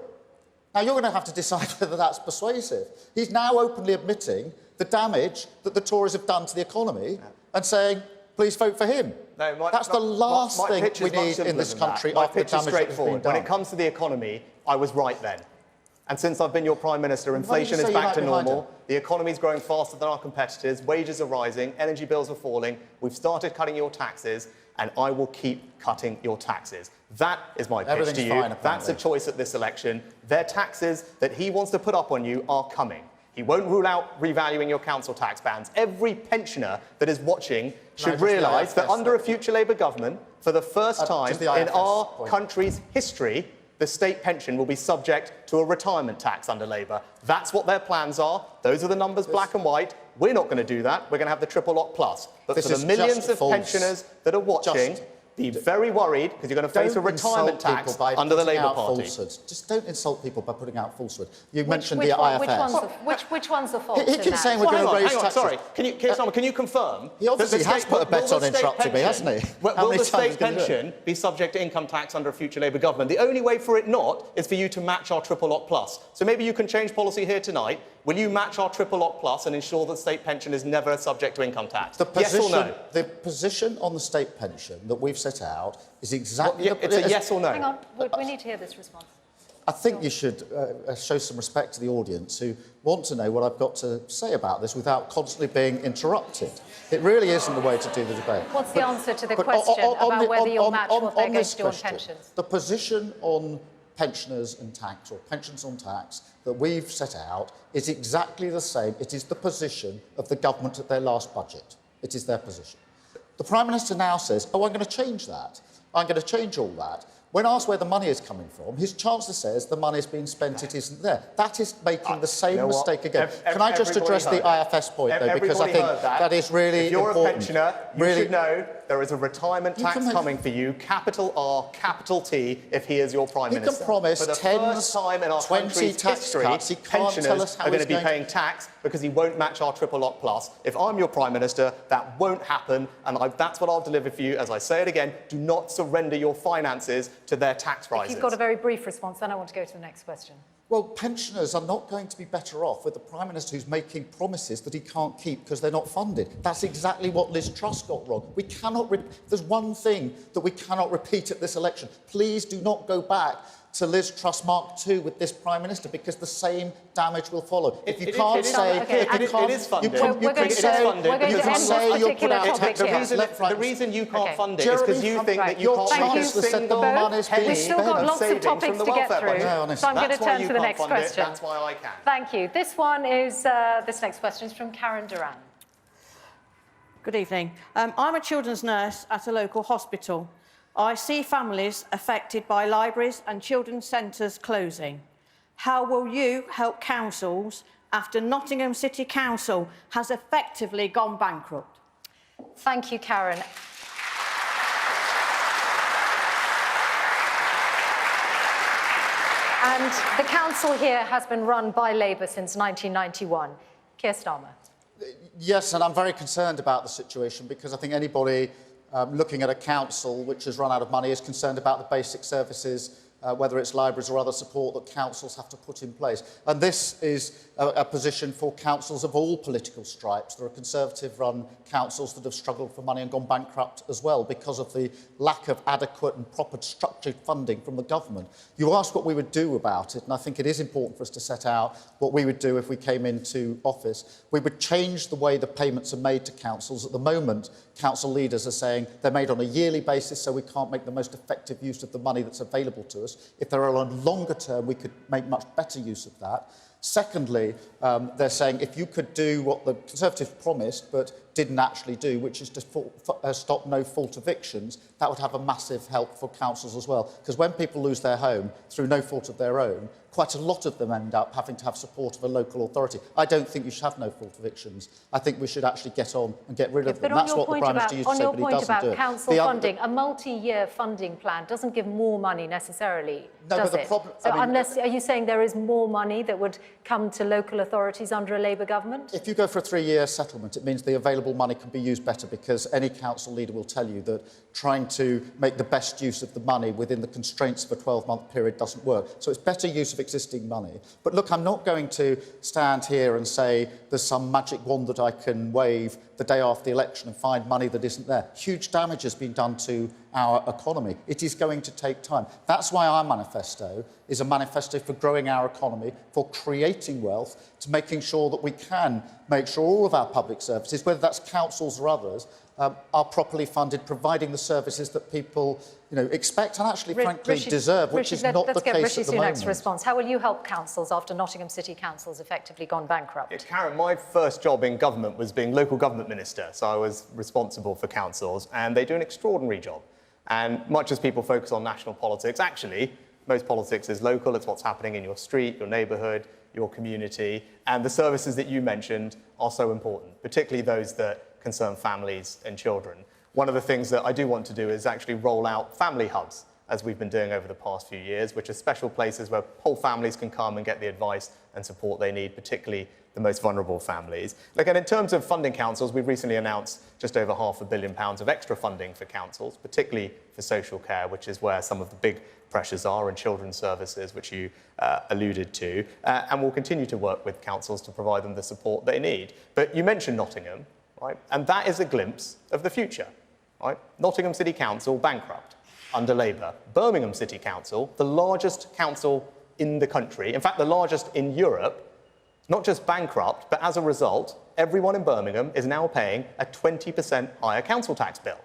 Now, you're going to have to decide whether that's persuasive. He's now openly admitting the damage that the Tories have done to the economy and saying, please vote for him. No, that's the last thing we need in this country after the damage that has been done. When it comes to the economy, I was right then. And since I've been your Prime Minister, inflation is back to normal, the economy is growing faster than our competitors, wages are rising, energy bills are falling, we've started cutting your taxes, and I will keep cutting your taxes. That is my pitch to you. That's a choice at this election. Their taxes that he wants to put up on you are coming. He won't rule out revaluing your council tax bands. Every pensioner that is watching should realise that under a future Labour government, for the first time in our country's history, the state pension will be subject to a retirement tax under Labour. That's what their plans are. Those are the numbers, black and white. We're not going to do that. We're going to have the triple lock plus. But for the millions of pensioners that are watching, be very worried because you're going to face a retirement tax under the Labour Party. Just don't insult people by putting out falsehood. You mentioned the IFS. Which one's the false? He keeps saying we're going to raise taxes. Sorry, can you confirm? He obviously has put a bet on interrupting me, hasn't he? Will the state pension be subject to income tax under a future Labour government? The only way for it not is for you to match our triple lock plus. So maybe you can change policy here tonight. Will you match our triple lock plus and ensure that state pension is never subject to income tax? Yes or no? The position on the state pension that we've set out is exactly... It's a yes or no. Hang on, we need to hear this response. I think you should show some respect to the audience who want to know what I've got to say about this without constantly being interrupted. It really isn't the way to do the debate. What's the answer to the question about whether you'll match what they're going to do on pensions? The position on pensioners and tax, or pensions on tax, that we've set out is exactly the same. It is the position of the government at their last budget. It is their position. The Prime Minister now says, oh, I'm going to change that. I'm going to change all that. When asked where the money is coming from, his Chancellor says the money's been spent, it isn't there. That is making the same mistake again. Can I just address the IFS point, though, because I think that is really important. If you're a pensioner, you should know there is a retirement tax coming for you, capital R, capital T, if he is your Prime Minister. He can promise for the first time in our country's history, pensioners are going to be paying tax because he won't match our triple lock plus. If I'm your Prime Minister, that won't happen, and that's what I'll deliver for you. As I say it again, do not surrender your finances to their tax rises. If you've got a very brief response, then I want to go to the next question. Well, pensioners are not going to be better off with the Prime Minister who's making promises that he can't keep because they're not funded. That's exactly what Liz Truss got wrong. We cannot... There's one thing that we cannot repeat at this election. Please do not go back to Liz Truss Mark II with this Prime Minister, because the same damage will follow. If you can't say... It is funded. We're going to end this particular topic here. The reason you can't fund it is because you think that you can't make a single penny We've still got lots of topics to get through, so I'm going to turn to the next question. That's why I can. Thank you. This next question is from Karen Duran. Good evening. I'm a children's nurse at a local hospital. I see families affected by libraries and children's centres closing. How will you help councils after Nottingham City Council has effectively gone bankrupt? Thank you, Karen. And the council here has been run by Labour since 1991. Keir Starmer. Yes, and I'm very concerned about the situation, because I think anybody looking at a council which has run out of money is concerned about the basic services, whether it's libraries or other support that councils have to put in place. And this is a position for councils of all political stripes. There are Conservative-run councils that have struggled for money and gone bankrupt as well because of the lack of adequate and proper structured funding from the government. You asked what we would do about it, and I think it is important for us to set out what we would do if we came into office. We would change the way the payments are made to councils. At the moment, council leaders are saying they're made on a yearly basis, so we can't make the most effective use of the money that's available to us. If there are a longer term, we could make much better use of that. Secondly, they're saying if you could do what the Conservatives promised but didn't actually do, which is to stop no-fault evictions, that would have a massive help for councils as well. Because when people lose their home through no fault of their own, quite a lot of them end up having to have support of a local authority. I don't think you should have no-fault evictions. I think we should actually get on and get rid of them. That's what the Prime Minister used to say, but he doesn't do it. On your point about council funding, a multi-year funding plan doesn't give more money necessarily, does it? So unless, are you saying there is more money that would come to local authorities under a Labour government? If you go for a 3-year settlement, it means the available money can be used better, because any council leader will tell you that trying to make the best use of the money within the constraints of a 12-month period doesn't work. So it's better use of existing money. But look, I'm not going to stand here and say there's some magic wand that I can wave the day after the election and find money that isn't there. Huge damage has been done to our economy. It is going to take time. That's why our manifesto is a manifesto for growing our economy, for creating wealth, to making sure that we can make sure all of our public services, whether that's councils or others, are properly funded, providing the services that people, expect and actually, frankly, deserve, which is not the case at the moment. Let's get Rishi Sunak's response. How will you help councils after Nottingham City Council's effectively gone bankrupt? Karen, my first job in government was being local government minister, so I was responsible for councils, and they do an extraordinary job. And much as people focus on national politics, actually, most politics is local. It's what's happening in your street, your neighbourhood, your community, and the services that you mentioned are so important, particularly those that concern families and children. One of the things that I do want to do is actually roll out family hubs, as we've been doing over the past few years, which are special places where whole families can come and get the advice and support they need, particularly the most vulnerable families. Look, and in terms of funding councils, we've recently announced just over £500 million of extra funding for councils, particularly for social care, which is where some of the big pressures are, and children's services, which you alluded to. And we'll continue to work with councils to provide them the support they need. But you mentioned Nottingham, right? And that is a glimpse of the future, right? Nottingham City Council, bankrupt under Labour. Birmingham City Council, the largest council in the country, in fact, the largest in Europe, not just bankrupt, but as a result, everyone in Birmingham is now paying a 20% higher council tax bill.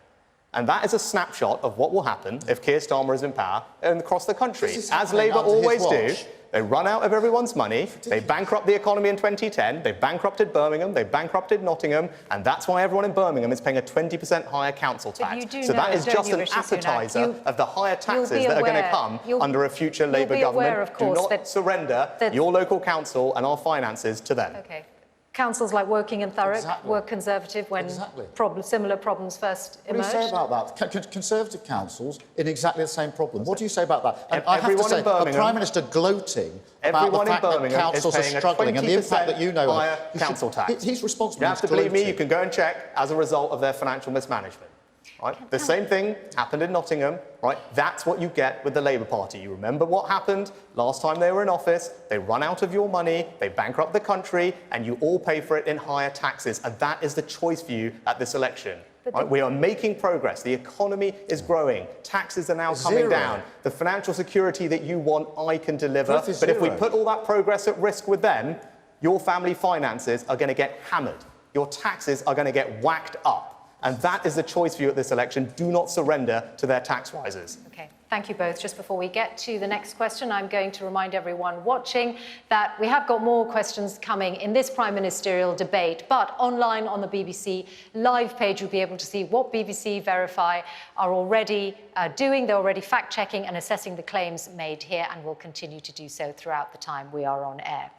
And that is a snapshot of what will happen if Keir Starmer is in power and across the country. As Labour always do, they run out of everyone's money, they bankrupt the economy in 2010, they bankrupted Birmingham, they bankrupted Nottingham, and that's why everyone in Birmingham is paying a 20% higher council tax. So that is just an appetizer of the higher taxes that are going to come under a future Labour government. Do not surrender your local council and our finances to them. Okay. Councils like Woking and Thurrock Exactly. were Conservative when Exactly. similar problems first What emerged. do you say about that? Conservative councils in exactly the same problem. What do you say about that? And I have to Everyone say, in Birmingham- the Prime Minister gloating about Everyone the in fact that Birmingham is councils are paying a struggling and the impact 20% that you know higher of. council tax. He's responsible. You have to He's believe me, you gloating. can go and check as a result of their financial mismanagement. Right? The same thing happened in Nottingham, right? That's what you get with the Labour Party. You remember what happened last time they were in office? They run out of your money, they bankrupt the country, and you all pay for it in higher taxes. And that is the choice for you at this election. Right? We are making progress. The economy is growing. Taxes are now coming down. The financial security that you want, I can deliver. Growth is But if we zero. put all that progress at risk with them, your family finances are going to get hammered. Your taxes are going to get whacked up. And that is the choice for you at this election. Do not surrender to their tax rises. Okay, thank you both. Just before we get to the next question, I'm going to remind everyone watching that we have got more questions coming in this Prime Ministerial debate, but online on the BBC live page, you'll be able to see what BBC Verify are already doing. They're already fact-checking and assessing the claims made here, and will continue to do so throughout the time we are on air.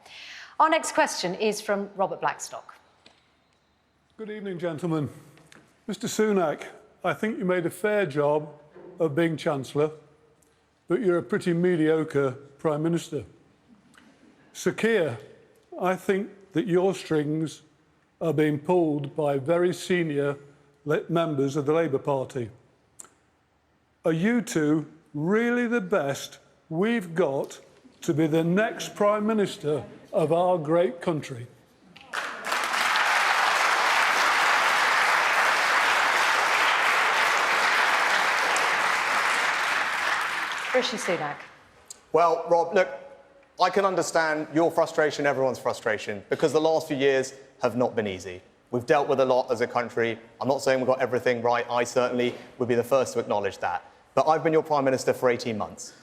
Our next question is from Robert Blackstock. Good evening, gentlemen. Mr. Sunak, I think you made a fair job of being Chancellor, but you're a pretty mediocre Prime Minister. Sir Keir, I think that your strings are being pulled by very senior members of the Labour Party. Are you two really the best we've got to be the next Prime Minister of our great country? Rishi Sunak. Well, Rob, look, I can understand your frustration, everyone's frustration, because the last few years have not been easy. We've dealt with a lot as a country. I'm not saying we've got everything right. I certainly would be the first to acknowledge that. But I've been your Prime Minister for 18 months.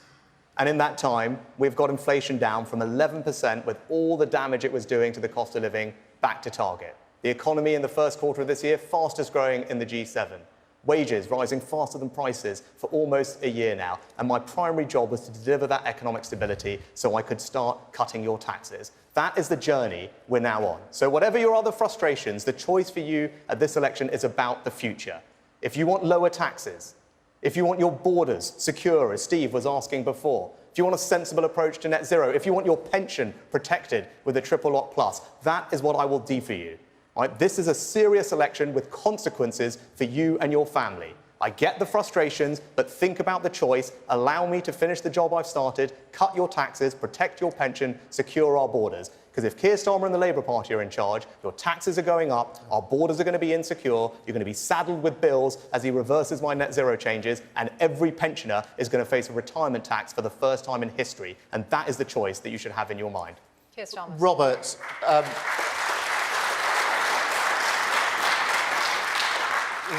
And in that time, we've got inflation down from 11% with all the damage it was doing to the cost of living back to target. The economy in the first quarter of this year, fastest growing in the G7. Wages rising faster than prices for almost a year now. And my primary job was to deliver that economic stability so I could start cutting your taxes. That is the journey we're now on. So whatever your other frustrations, the choice for you at this election is about the future. If you want lower taxes, if you want your borders secure, as Steve was asking before, if you want a sensible approach to net zero, if you want your pension protected with a triple lock plus, that is what I will do for you. Right? This is a serious election with consequences for you and your family. I get the frustrations, but think about the choice. Allow me to finish the job I've started, cut your taxes, protect your pension, secure our borders. Because if Keir Starmer and the Labour Party are in charge, your taxes are going up, our borders are going to be insecure, you're going to be saddled with bills as he reverses my net zero changes, and every pensioner is going to face a retirement tax for the first time in history. And that is the choice that you should have in your mind. Keir Starmer.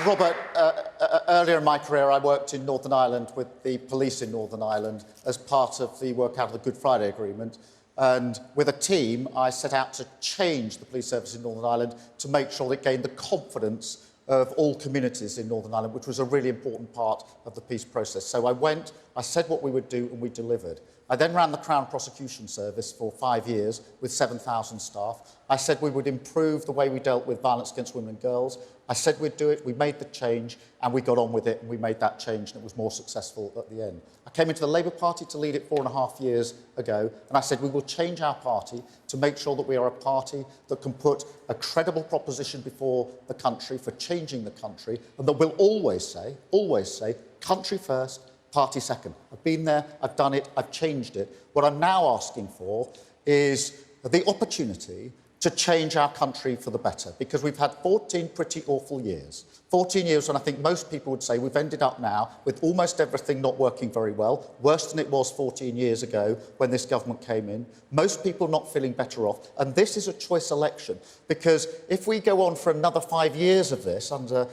Robert, earlier in my career, I worked in Northern Ireland with the police in Northern Ireland as part of the work out of the Good Friday Agreement. And with a team, I set out to change the police service in Northern Ireland to make sure it gained the confidence of all communities in Northern Ireland, which was a really important part of the peace process. So I went, I said what we would do, and we delivered. I then ran the Crown Prosecution Service for 5 years with 7,000 staff. I said we would improve the way we dealt with violence against women and girls. I said we'd do it, we made the change, and we got on with it, and we made that change, and it was more successful at the end. I came into the Labour Party to lead it 4.5 years ago, and I said we will change our party to make sure that we are a party that can put a credible proposition before the country for changing the country, and that will always say, country first, party second. I've been there, I've done it, I've changed it. What I'm now asking for is the opportunity to change our country for the better, because we've had 14 pretty awful years. 14 years when I think most people would say we've ended up now with almost everything not working very well, worse than it was 14 years ago when this government came in. Most people not feeling better off. And this is a choice election, because if we go on for another 5 years of this under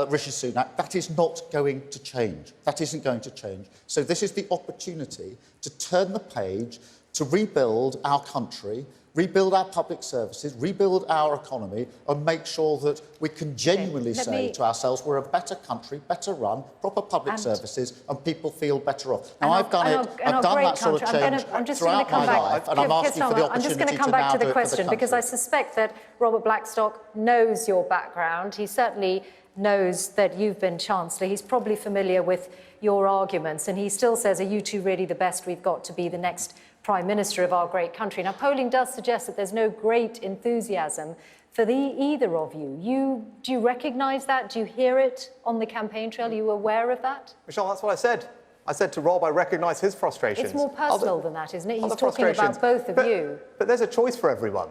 Rishi Sunak, that is not going to change. That isn't going to change. So this is the opportunity to turn the page, to rebuild our country, rebuild our public services, rebuild our economy, and make sure that we can genuinely say to ourselves we're a better country, better run, proper public services, and people feel better off. Now, I've done that sort of change throughout my life, and I'm asking for the opportunity to now do it for the country. I'm just going to come back to the question, because I suspect that Robert Blackstock knows your background. He certainly knows that you've been Chancellor. He's probably familiar with your arguments, and he still says, are you two really the best we've got to be the next Prime Minister of our great country? Now, polling does suggest that there's no great enthusiasm for either of you. Do you recognise that? Do you hear it on the campaign trail? Are you aware of that? Michelle, that's what I said. I said to Rob, I recognise his frustrations. It's more personal than that, isn't it? He's talking about both of you. But there's a choice for everyone,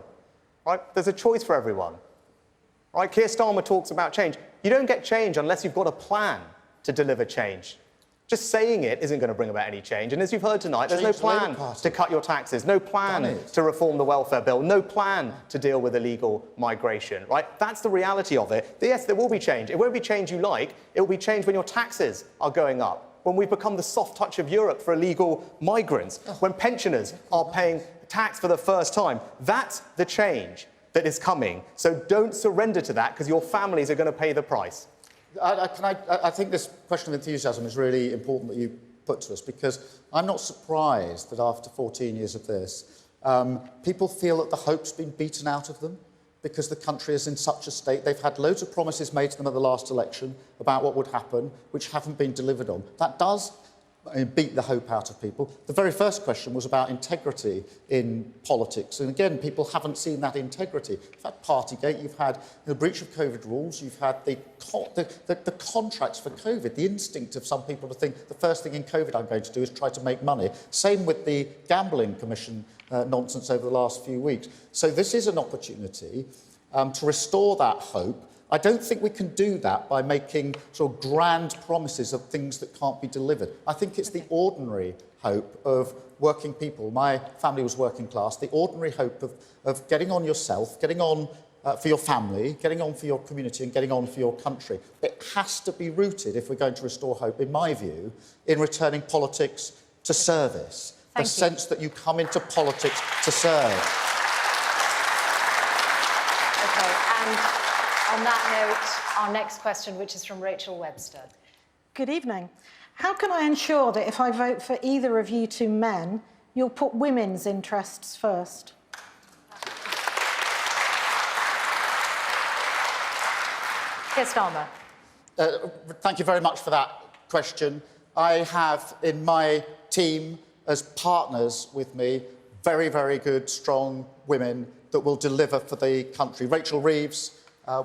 right? There's a choice for everyone. Right? Keir Starmer talks about change. You don't get change unless you've got a plan to deliver change. Just saying it isn't going to bring about any change. And as you've heard tonight, there's no plan to cut your taxes, no plan to reform the welfare bill, no plan to deal with illegal migration, right? That's the reality of it. Yes, there will be change. It won't be change you like. It will be change when your taxes are going up, when we've become the soft touch of Europe for illegal migrants, when pensioners are paying tax for the first time. That's the change that is coming. So don't surrender to that, because your families are going to pay the price. I think this question of enthusiasm is really important that you put to us, because I'm not surprised that after 14 years of this, people feel that the hope's been beaten out of them because the country is in such a state. They've had loads of promises made to them at the last election about what would happen, which haven't been delivered on. That does beat the hope out of people. The very first question was about integrity in politics. And again, people haven't seen that integrity. You've had Partygate, you've had the breach of COVID rules, you've had the contracts for COVID, the instinct of some people to think the first thing in COVID I'm going to do is try to make money. Same with the Gambling Commission nonsense over the last few weeks. So this is an opportunity to restore that hope. I don't think we can do that by making sort of grand promises of things that can't be delivered. I think it's the ordinary hope of working people. My family was working class. The ordinary hope of getting on yourself, getting on for your family, getting on for your community, and getting on for your country. It has to be rooted, if we're going to restore hope, in my view, in returning politics to service. The sense that you come into politics to serve. On that note, our next question, which is from Rachel Webster. Good evening. How can I ensure that if I vote for either of you two men, you'll put women's interests first? Keir Starmer. Thank you very much for that question. I have in my team, as partners with me, very, very good, strong women that will deliver for the country. Rachel Reeves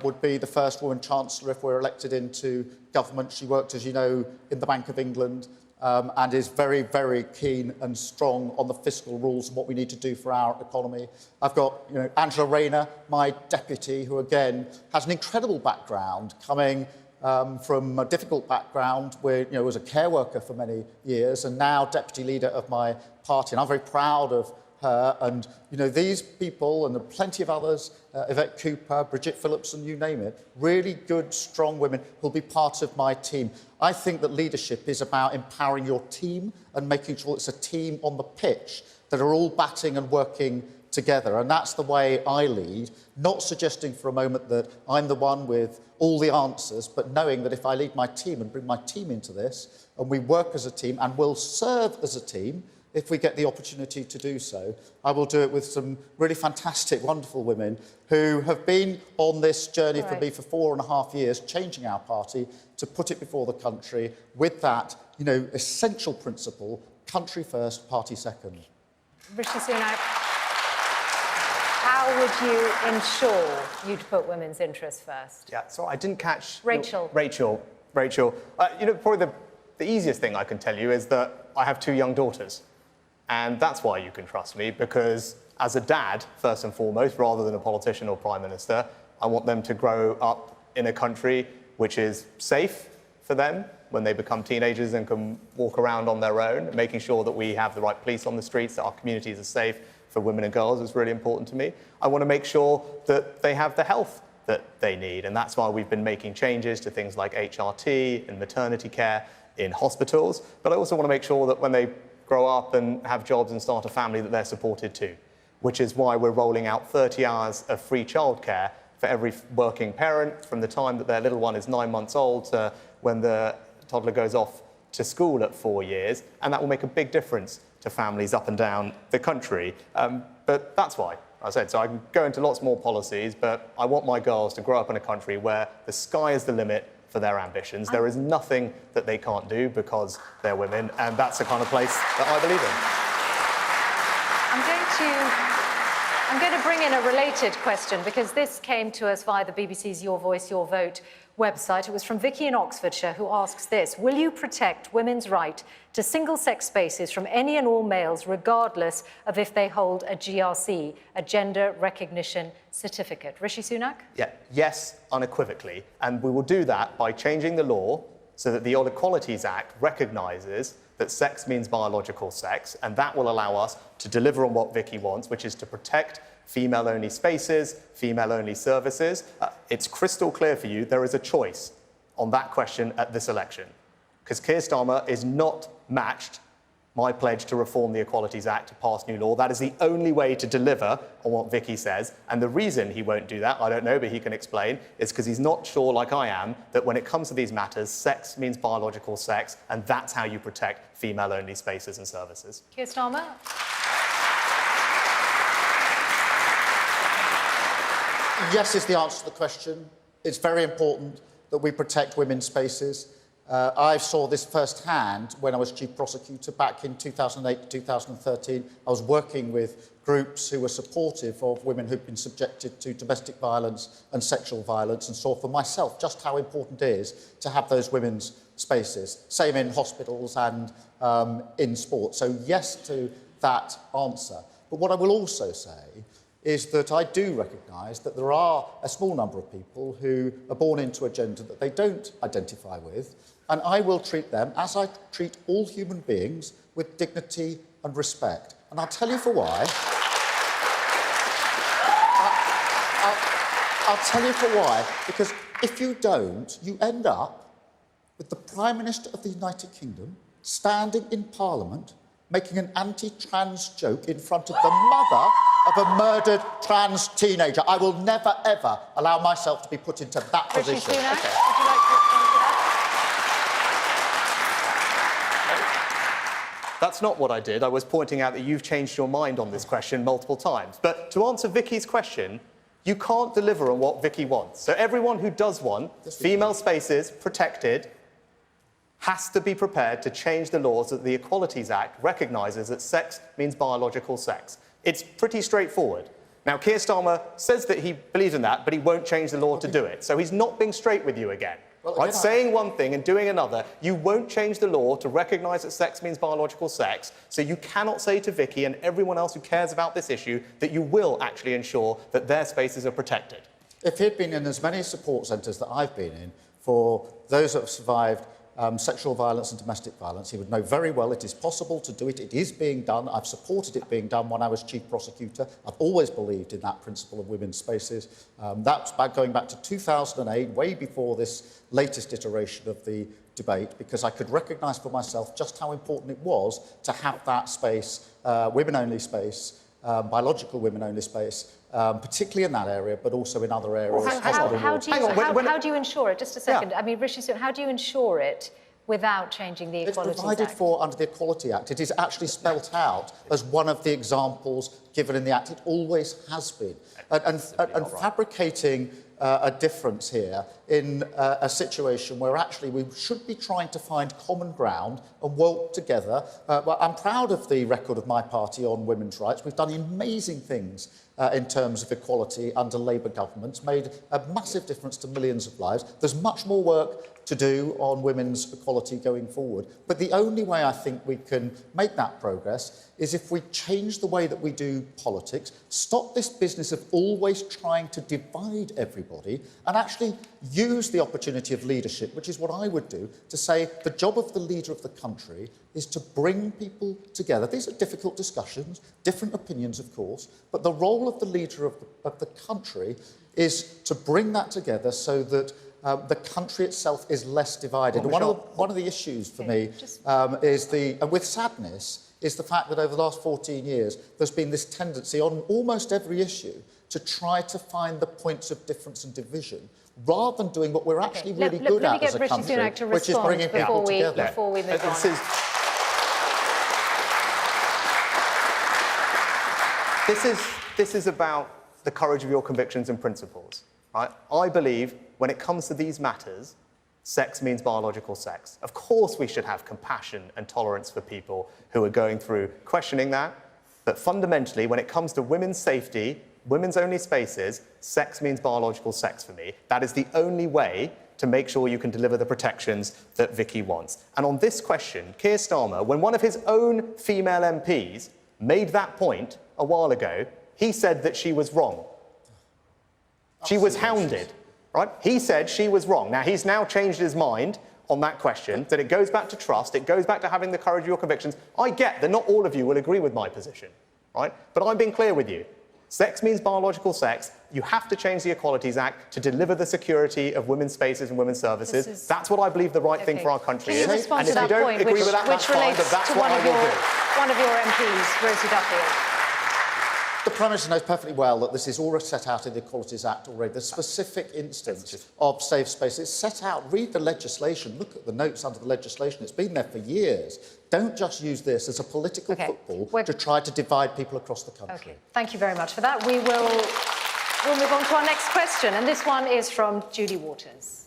would be the first woman Chancellor if we're elected into government. She worked, as you know, in the Bank of England and is very, very keen and strong on the fiscal rules and what we need to do for our economy. I've got Angela Rayner, my deputy, who, again, has an incredible background coming from a difficult background where, was a care worker for many years and now deputy leader of my party. And I'm very proud of her, and these people, and there are plenty of others, Yvette Cooper, Bridget Phillipson, you name it, really good, strong women who'll be part of my team. I think that leadership is about empowering your team and making sure it's a team on the pitch that are all batting and working together, and that's the way I lead, not suggesting for a moment that I'm the one with all the answers, but knowing that if I lead my team and bring my team into this, and we work as a team and will serve as a team, if we get the opportunity to do so, I will do it with some really fantastic, wonderful women who have been on this journey for me for 4.5 years, changing our party to put it before the country with that, essential principle, country first, party second. Rishi Sunak, how would you ensure you'd put women's interests first? Yeah, so I didn't catch... Rachel. Rachel. Probably the easiest thing I can tell you is that I have 2 young daughters. And that's why you can trust me, because as a dad, first and foremost, rather than a politician or prime minister, I want them to grow up in a country which is safe for them when they become teenagers and can walk around on their own, making sure that we have the right police on the streets, that our communities are safe for women and girls is really important to me. I want to make sure that they have the health that they need, and that's why we've been making changes to things like HRT and maternity care in hospitals. But I also want to make sure that when they grow up and have jobs and start a family that they're supported too, which is why we're rolling out 30 hours of free childcare for every working parent from the time that their little one is 9 months old to when the toddler goes off to school at 4 years, and that will make a big difference to families up and down the country. But that's why I said, so I can go into lots more policies, but I want my girls to grow up in a country where the sky is the limit for their ambitions. There is nothing that they can't do because they're women, and that's the kind of place that I believe in. I'm going to bring in a related question, because this came to us via the BBC's Your Voice, Your Vote website. It was from Vicky in Oxfordshire, who asks this: will you protect women's right to single-sex spaces from any and all males, regardless of if they hold a GRC, a gender recognition certificate? Rishi Sunak? Yeah, yes, unequivocally. And we will do that by changing the law so that the Equalities Act recognises that sex means biological sex, and that will allow us to deliver on what Vicky wants, which is to protect female-only spaces, female-only services. It's crystal clear for you there is a choice on that question at this election, because Keir Starmer is not matched my pledge to reform the Equalities Act to pass new law. That is the only way to deliver on what Vicky says. And the reason he won't do that, I don't know, but he can explain, is because he's not sure, like I am, that when it comes to these matters, sex means biological sex, and that's how you protect female-only spaces and services. Keir Starmer? Yes is the answer to the question. It's very important that we protect women's spaces. I saw this firsthand when I was Chief Prosecutor back in 2008 to 2013. I was working with groups who were supportive of women who'd been subjected to domestic violence and sexual violence, and saw for myself just how important it is to have those women's spaces. Same in hospitals and in sport. So yes to that answer. But what I will also say is that I do recognise that there are a small number of people who are born into a gender that they don't identify with, and I will treat them, as I treat all human beings, with dignity and respect. And I'll tell you for why. I'll tell you for why. Because if you don't, you end up with the Prime Minister of the United Kingdom standing in Parliament making an anti-trans joke in front of the mother of a murdered trans teenager. I will never, ever allow myself to be put into that position. Rishi Sunak, would you like to respond to that? That's not what I did. I was pointing out that you've changed your mind on this question multiple times. But to answer Vicky's question, you can't deliver on what Vicky wants. So everyone who does want female spaces protected has to be prepared to change the laws that the Equalities Act recognises that sex means biological sex. It's pretty straightforward. Now, Keir Starmer says that he believes in that, but he won't change the law to do it. So he's not being straight with you again. Well, right? Saying one thing and doing another. You won't change the law to recognise that sex means biological sex, so you cannot say to Vicky and everyone else who cares about this issue that you will actually ensure that their spaces are protected. If he'd been in as many support centres that I've been in for those that have survived sexual violence and domestic violence, he would know very well it is possible to do it. It is being done. I've supported it being done when I was Chief Prosecutor. I've always believed in that principle of women's spaces. That's going back to 2008, way before this latest iteration of the debate, because I could recognise for myself just how important it was to have that space, women-only space, biological women-only space, particularly in that area, but also in other areas. How do you ensure it? Just a second. Yeah. I mean, Rishi Sunak, how do you ensure it without changing the Equalities Act? It's provided for under the Equality Act. It is actually spelt out as one of the examples given in the Act. It always has been. And fabricating a difference here in a situation where actually we should be trying to find common ground and work together. Well, I'm proud of the record of my party on women's rights. We've done amazing things in terms of equality under Labour governments, made a massive difference to millions of lives. There's much more work to do on women's equality going forward. But the only way I think we can make that progress is if we change the way that we do politics, stop this business of always trying to divide everybody, and actually use the opportunity of leadership, which is what I would do, to say the job of the leader of the country is to bring people together. These are difficult discussions, different opinions, of course, but the role of the leader of the country is to bring that together so that the country itself is less divided. One of the issues for me is and with sadness, is the fact that over the last 14 years, there's been this tendency on almost every issue to try to find the points of difference and division, rather than doing what we're actually really good at as a country, which is bringing people together. Before we move on. This is about the courage of your convictions and principles, right? I believe when it comes to these matters, sex means biological sex. Of course we should have compassion and tolerance for people who are going through questioning that, but fundamentally, when it comes to women's safety, women's only spaces, sex means biological sex for me. That is the only way to make sure you can deliver the protections that Vicky wants. And on this question, Keir Starmer, when one of his own female MPs made that point a while ago, he said that she was wrong. She was hounded, right? He said she was wrong. Now, he's now changed his mind on that question, that it goes back to trust, it goes back to having the courage of your convictions. I get that not all of you will agree with my position, right? But I'm being clear with you. Sex means biological sex. You have to change the Equalities Act to deliver the security of women's spaces and women's services. That's what I believe the right thing for our country is. Can you respond to And if that you don't point, agree with that, that's fine, but that's what I will do. One of your MPs, Rosie Duffield. The Prime Minister knows perfectly well that this is all set out in the Equalities Act already. The specific instance of safe space, it's set out. Read the legislation. Look at the notes under the legislation. It's been there for years. Don't just use this as a political football to try to divide people across the country. Okay, thank you very much for that. We'll move on to our next question, and this one is from Julie Waters.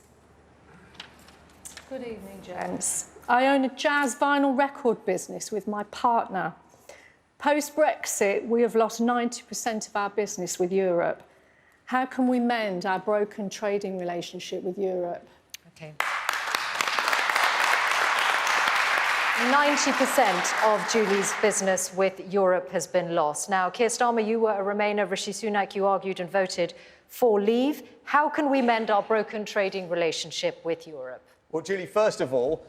Good evening, gents. I own a jazz vinyl record business with my partner. Post-Brexit, we have lost 90% of our business with Europe. How can we mend our broken trading relationship with Europe? Okay. 90% of Julie's business with Europe has been lost. Now, Keir Starmer, you were a Remainer. Rishi Sunak, you argued and voted for leave. How can we mend our broken trading relationship with Europe? Well, Julie, first of all,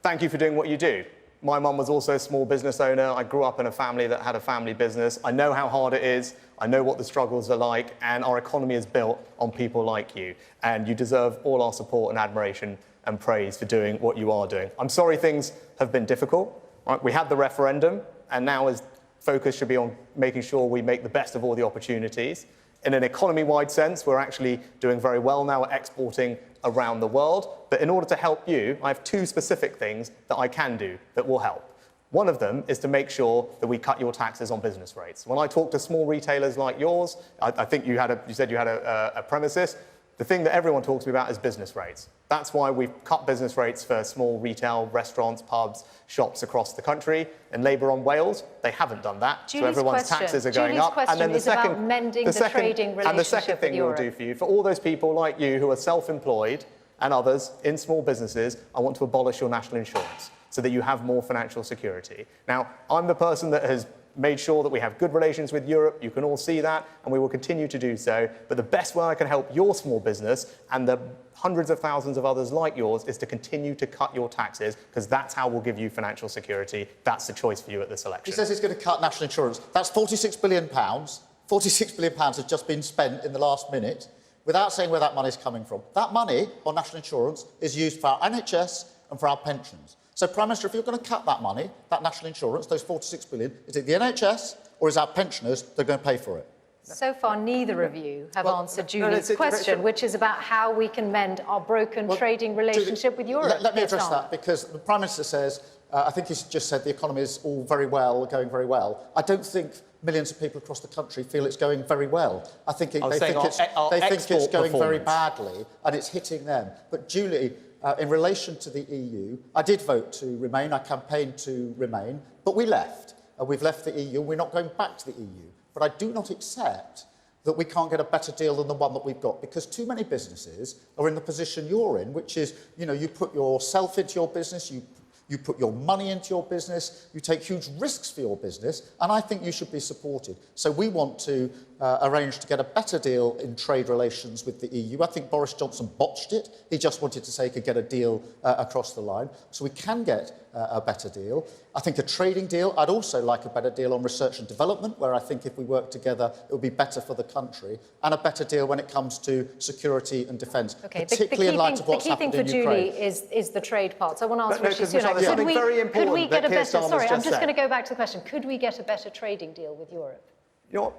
thank you for doing what you do. My mum was also a small business owner. I grew up in a family that had a family business. I know how hard it is. I know what the struggles are like, and our economy is built on people like you. And you deserve all our support and admiration and praise for doing what you are doing. I'm sorry things have been difficult. Right? We had the referendum, and now his focus should be on making sure we make the best of all the opportunities. In an economy-wide sense, we're actually doing very well now at exporting around the world. But in order to help you, I have two specific things that I can do that will help. One of them is to make sure that we cut your taxes on business rates. When I talk to small retailers like yours, I think you said you had a premises. The thing that everyone talks to me about is business rates. That's why we've cut business rates for small retail, restaurants, pubs, shops across the country. In Labour on Wales, they haven't done that. Julie's so everyone's taxes are going up. And then the second, mending the trading relationship and the second thing we'll do for you, for all those people like you who are self-employed and others in small businesses, I want to abolish your national insurance so that you have more financial security. Now, I'm the person that has made sure that we have good relations with Europe. You can all see that, and we will continue to do so. But the best way I can help your small business and the hundreds of thousands of others like yours is to continue to cut your taxes, because that's how we'll give you financial security. That's the choice for you at this election. He says he's going to cut national insurance. That's £46 billion. £46 billion has just been spent in the last minute without saying where that money is coming from. That money on national insurance is used for our NHS and for our pensions. So, Prime Minister, if you're going to cut that money, that national insurance, those £46 billion, is it the NHS or is our pensioners that are going to pay for it? So far, neither of you have answered Julie's question, which is about how we can mend our broken trading relationship with Europe. Let me address that, because the Prime Minister says, I think he's just said the economy is all very well, going very well. I don't think millions of people across the country feel it's going very well. I think they think it's going very badly, and it's hitting them. But Julie, in relation to the EU, I did vote to remain. I campaigned to remain, but we left. We've left the EU. We're not going back to the EU. But I do not accept that we can't get a better deal than the one that we've got, because too many businesses are in the position you're in, which is, you know, you put yourself into your business, you put your money into your business, you take huge risks for your business, and I think you should be supported. So we want to arrange to get a better deal in trade relations with the EU. I think Boris Johnson botched it. He just wanted to say he could get a deal across the line. So we can get a better deal. I think a trading deal. I'd also like a better deal on research and development, where I think if we work together, it would be better for the country, and a better deal when it comes to security and defence, okay, particularly in light of what's happened in Ukraine. The key thing for Julie is the trade part. So I want to ask Rishi Michelle, Sunak, there's something very important could we get a that Keir better... Starmer's Sorry, I'm just just said. going to go back to the question. Could we get a better trading deal with Europe? You know what?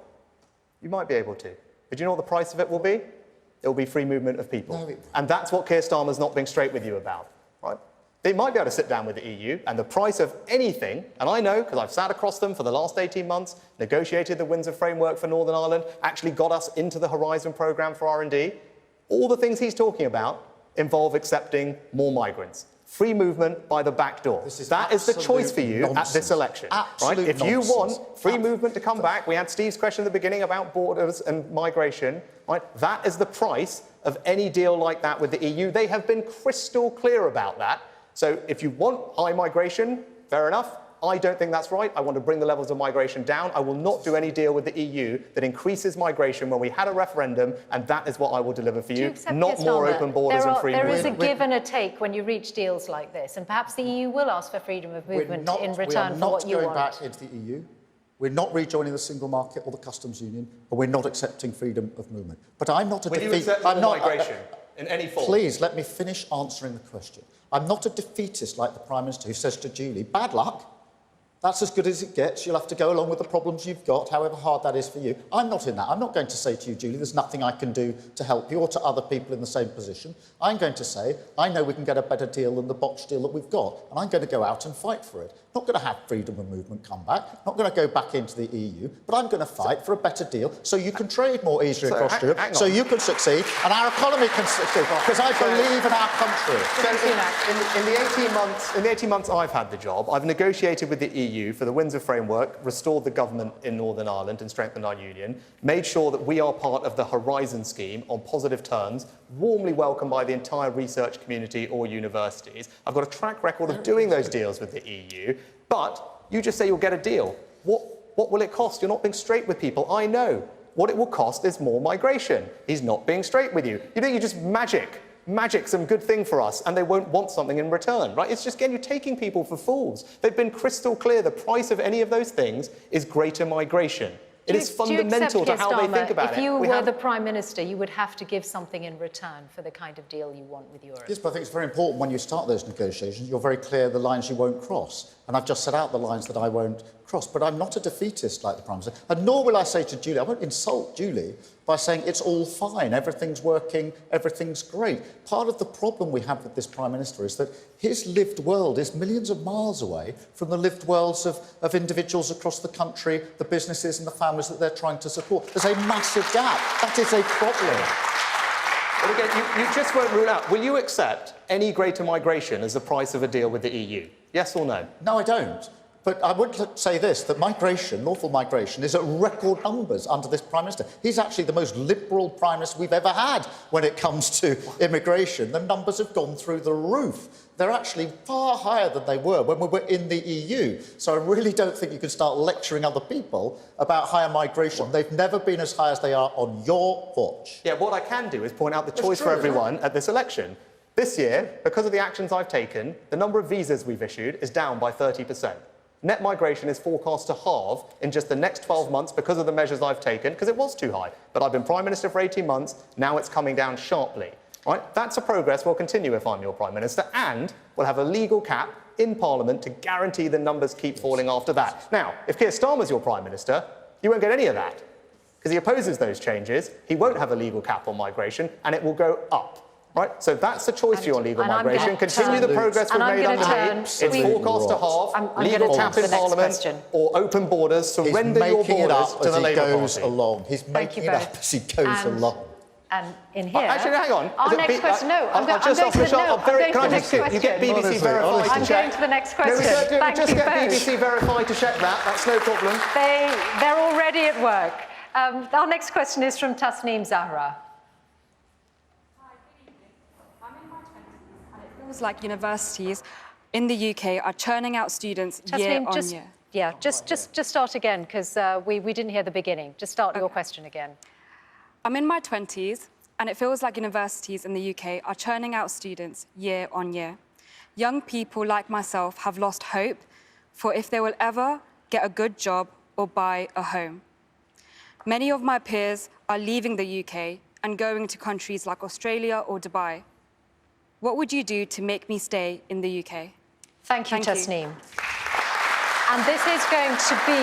You might be able to. But do you know what the price of it will be? It will be free movement of people. No, and that's what Keir Starmer's not being straight with you about, right? They might be able to sit down with the EU, and the price of anything, and I know because I've sat across them for the last 18 months, negotiated the Windsor framework for Northern Ireland, actually got us into the Horizon programme for R&D. All the things he's talking about involve accepting more migrants. Free movement by the back door. That is the choice for you at this election. Right? If you want free movement to come back, we had Steve's question at the beginning about borders and migration, right? That is the price of any deal like that with the EU. They have been crystal clear about that. So if you want high migration, fair enough. I don't think that's right. I want to bring the levels of migration down. I will not do any deal with the EU that increases migration when we had a referendum, and that is what I will deliver for you, not more open borders and free movement. There is a give and a take when you reach deals like this, and perhaps the EU will ask for freedom of movement in return for what you want. We are not going back into the EU. We're not rejoining the single market or the customs union, but we're not accepting freedom of movement. But I'm not a defeat. Will you accept more migration in any form? Please, let me finish answering the question. I'm not a defeatist like the Prime Minister who says to Julie, bad luck. That's as good as it gets. You'll have to go along with the problems you've got, however hard that is for you. I'm not in that. I'm not going to say to you, Julie, there's nothing I can do to help you, or to other people in the same position. I'm going to say, I know we can get a better deal than the botched deal that we've got, and I'm going to go out and fight for it. Not going to have freedom of movement come back, not going to go back into the EU, but I'm going to fight for a better deal so you can trade more easily across Europe, so you can succeed and our economy can succeed, because I believe in our country. So in the 18 months I've had the job, I've negotiated with the EU for the Windsor framework, restored the government in Northern Ireland and strengthened our union, made sure that we are part of the Horizon scheme on positive terms, warmly welcomed by the entire research community or universities. I've got a track record of doing those deals with the EU, but you just say you'll get a deal. What will it cost? You're not being straight with people. I know. What it will cost is more migration. He's not being straight with you. You think you just magic some good thing for us and they won't want something in return, right? It's just, again, you're taking people for fools. They've been crystal clear. The price of any of those things is greater migration. It is fundamental to how they think about it. If you were the Prime Minister, you would have to give something in return for the kind of deal you want with Europe. Yes, but I think it's very important when you start those negotiations, you're very clear the lines you won't cross. And I've just set out the lines that I won't cross. But I'm not a defeatist like the Prime Minister. And nor will I say to Julie, I won't insult Julie by saying it's all fine, everything's working, everything's great. Part of the problem we have with this Prime Minister is that his lived world is millions of miles away from the lived worlds of individuals across the country, the businesses and the families that they're trying to support. There's a massive gap. That is a problem. But again, you just won't rule out. Will you accept any greater migration as the price of a deal with the EU? Yes or no? No, I don't. But I would say this, that migration, lawful migration, is at record numbers under this Prime Minister. He's actually the most liberal Prime Minister we've ever had when it comes to immigration. The numbers have gone through the roof. They're actually far higher than they were when we were in the EU. So I really don't think you can start lecturing other people about higher migration. They've never been as high as they are on your watch. Yeah, what I can do is point out the choice for everyone at this election. This year, because of the actions I've taken, the number of visas we've issued is down by 30%. Net migration is forecast to halve in just the next 12 months because of the measures I've taken, because it was too high. But I've been Prime Minister for 18 months, now it's coming down sharply. Right? That's a progress we'll continue if I'm your Prime Minister, and we'll have a legal cap in Parliament to guarantee the numbers keep falling after that. Now, if Keir Starmer's your Prime Minister, you won't get any of that, because he opposes those changes. He won't have a legal cap on migration, and it will go up. Right? So that's the choice for your legal migration. Continue the progress we've made under me. It's forecast to halve, legal cap in Parliament, or open borders. Surrender your borders to the Labour Party. He's making it up as he goes along. And in here... Actually, hang on. Our next question... No, I'm going to the next question. You get BBC verified to check. I'm going to the next question. No, just get BBC verified to check that. That's no problem. They're already at work. Our next question is from Tasneem Zahra. Like universities in the UK are churning out students year on year. Yeah, just start again, because we didn't hear the beginning. Just start your question again. I'm in my 20s, and it feels like universities in the UK are churning out students year on year. Young people like myself have lost hope for if they will ever get a good job or buy a home. Many of my peers are leaving the UK and going to countries like Australia or Dubai. What would you do to make me stay in the UK? Thank you, Tasneem. And this is going to be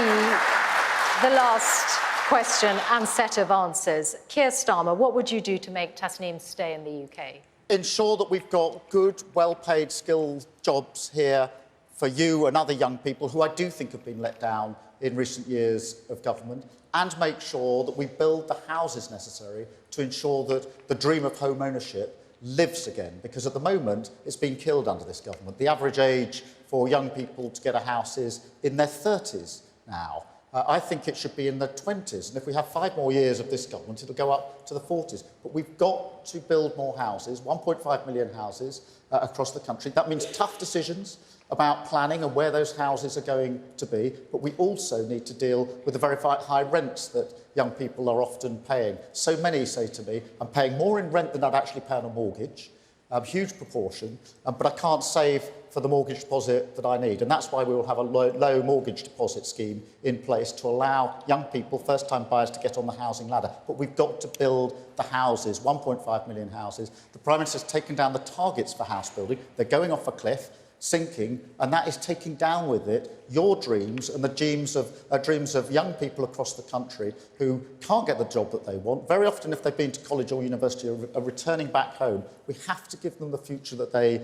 the last question and set of answers. Keir Starmer, what would you do to make Tasneem stay in the UK? Ensure that we've got good, well-paid, skilled jobs here for you and other young people who I do think have been let down in recent years of government, and make sure that we build the houses necessary to ensure that the dream of home ownership lives again, because at the moment it's been killed under this government. The average age for young people to get a house is in their 30s now. I think it should be in the 20s, and if we have 5 more years of this government, it'll go up to the 40s. But we've got to build more houses, 1.5 million houses across the country. That means tough decisions about planning and where those houses are going to be, but we also need to deal with the very high rents that young people are often paying. So many say to me, I'm paying more in rent than I'd actually pay on a mortgage, a huge proportion, but I can't save for the mortgage deposit that I need. And that's why we will have a low mortgage deposit scheme in place to allow young people, first-time buyers, to get on the housing ladder. But we've got to build the houses, 1.5 million houses. The Prime Minister's taken down the targets for house building. They're going off a cliff, sinking, and that is taking down with it your dreams and the dreams of young people across the country who can't get the job that they want. Very often, if they've been to college or university, are returning back home. We have to give them the future that they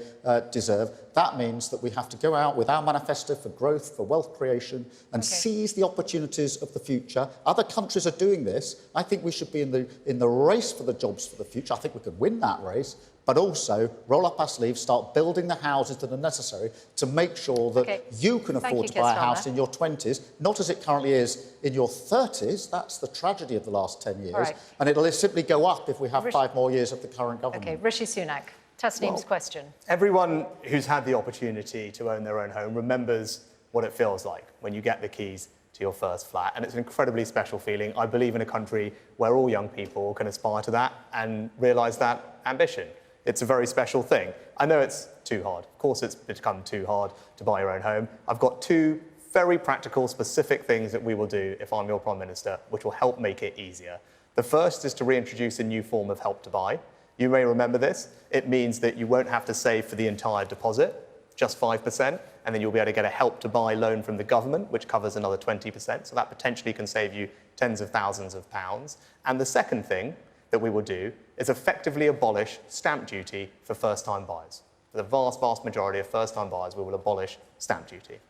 deserve. That means that we have to go out with our manifesto for growth, for wealth creation, and seize the opportunities of the future. Other countries are doing this. I think we should be in the race for the jobs for the future. I think we could win that race, but also roll up our sleeves, start building the houses that are necessary to make sure that you can afford to buy a house in your 20s, not as it currently is in your 30s. That's the tragedy of the last 10 years. And it'll simply go up if we have 5 more years of the current government. OK, Rishi Sunak, Tasneem's question. Everyone who's had the opportunity to own their own home remembers what it feels like when you get the keys to your first flat. And it's an incredibly special feeling. I believe in a country where all young people can aspire to that and realise that ambition. It's a very special thing. I know it's too hard. Of course, it's become too hard to buy your own home. I've got 2 very practical, specific things that we will do if I'm your Prime Minister, which will help make it easier. The first is to reintroduce a new form of Help to Buy. You may remember this. It means that you won't have to save for the entire deposit, just 5%, and then you'll be able to get a Help to Buy loan from the government, which covers another 20%. So that potentially can save you tens of thousands of pounds. And the second thing that we will do is effectively abolish stamp duty for first-time buyers. For the vast, vast majority of first-time buyers, we will abolish stamp duty.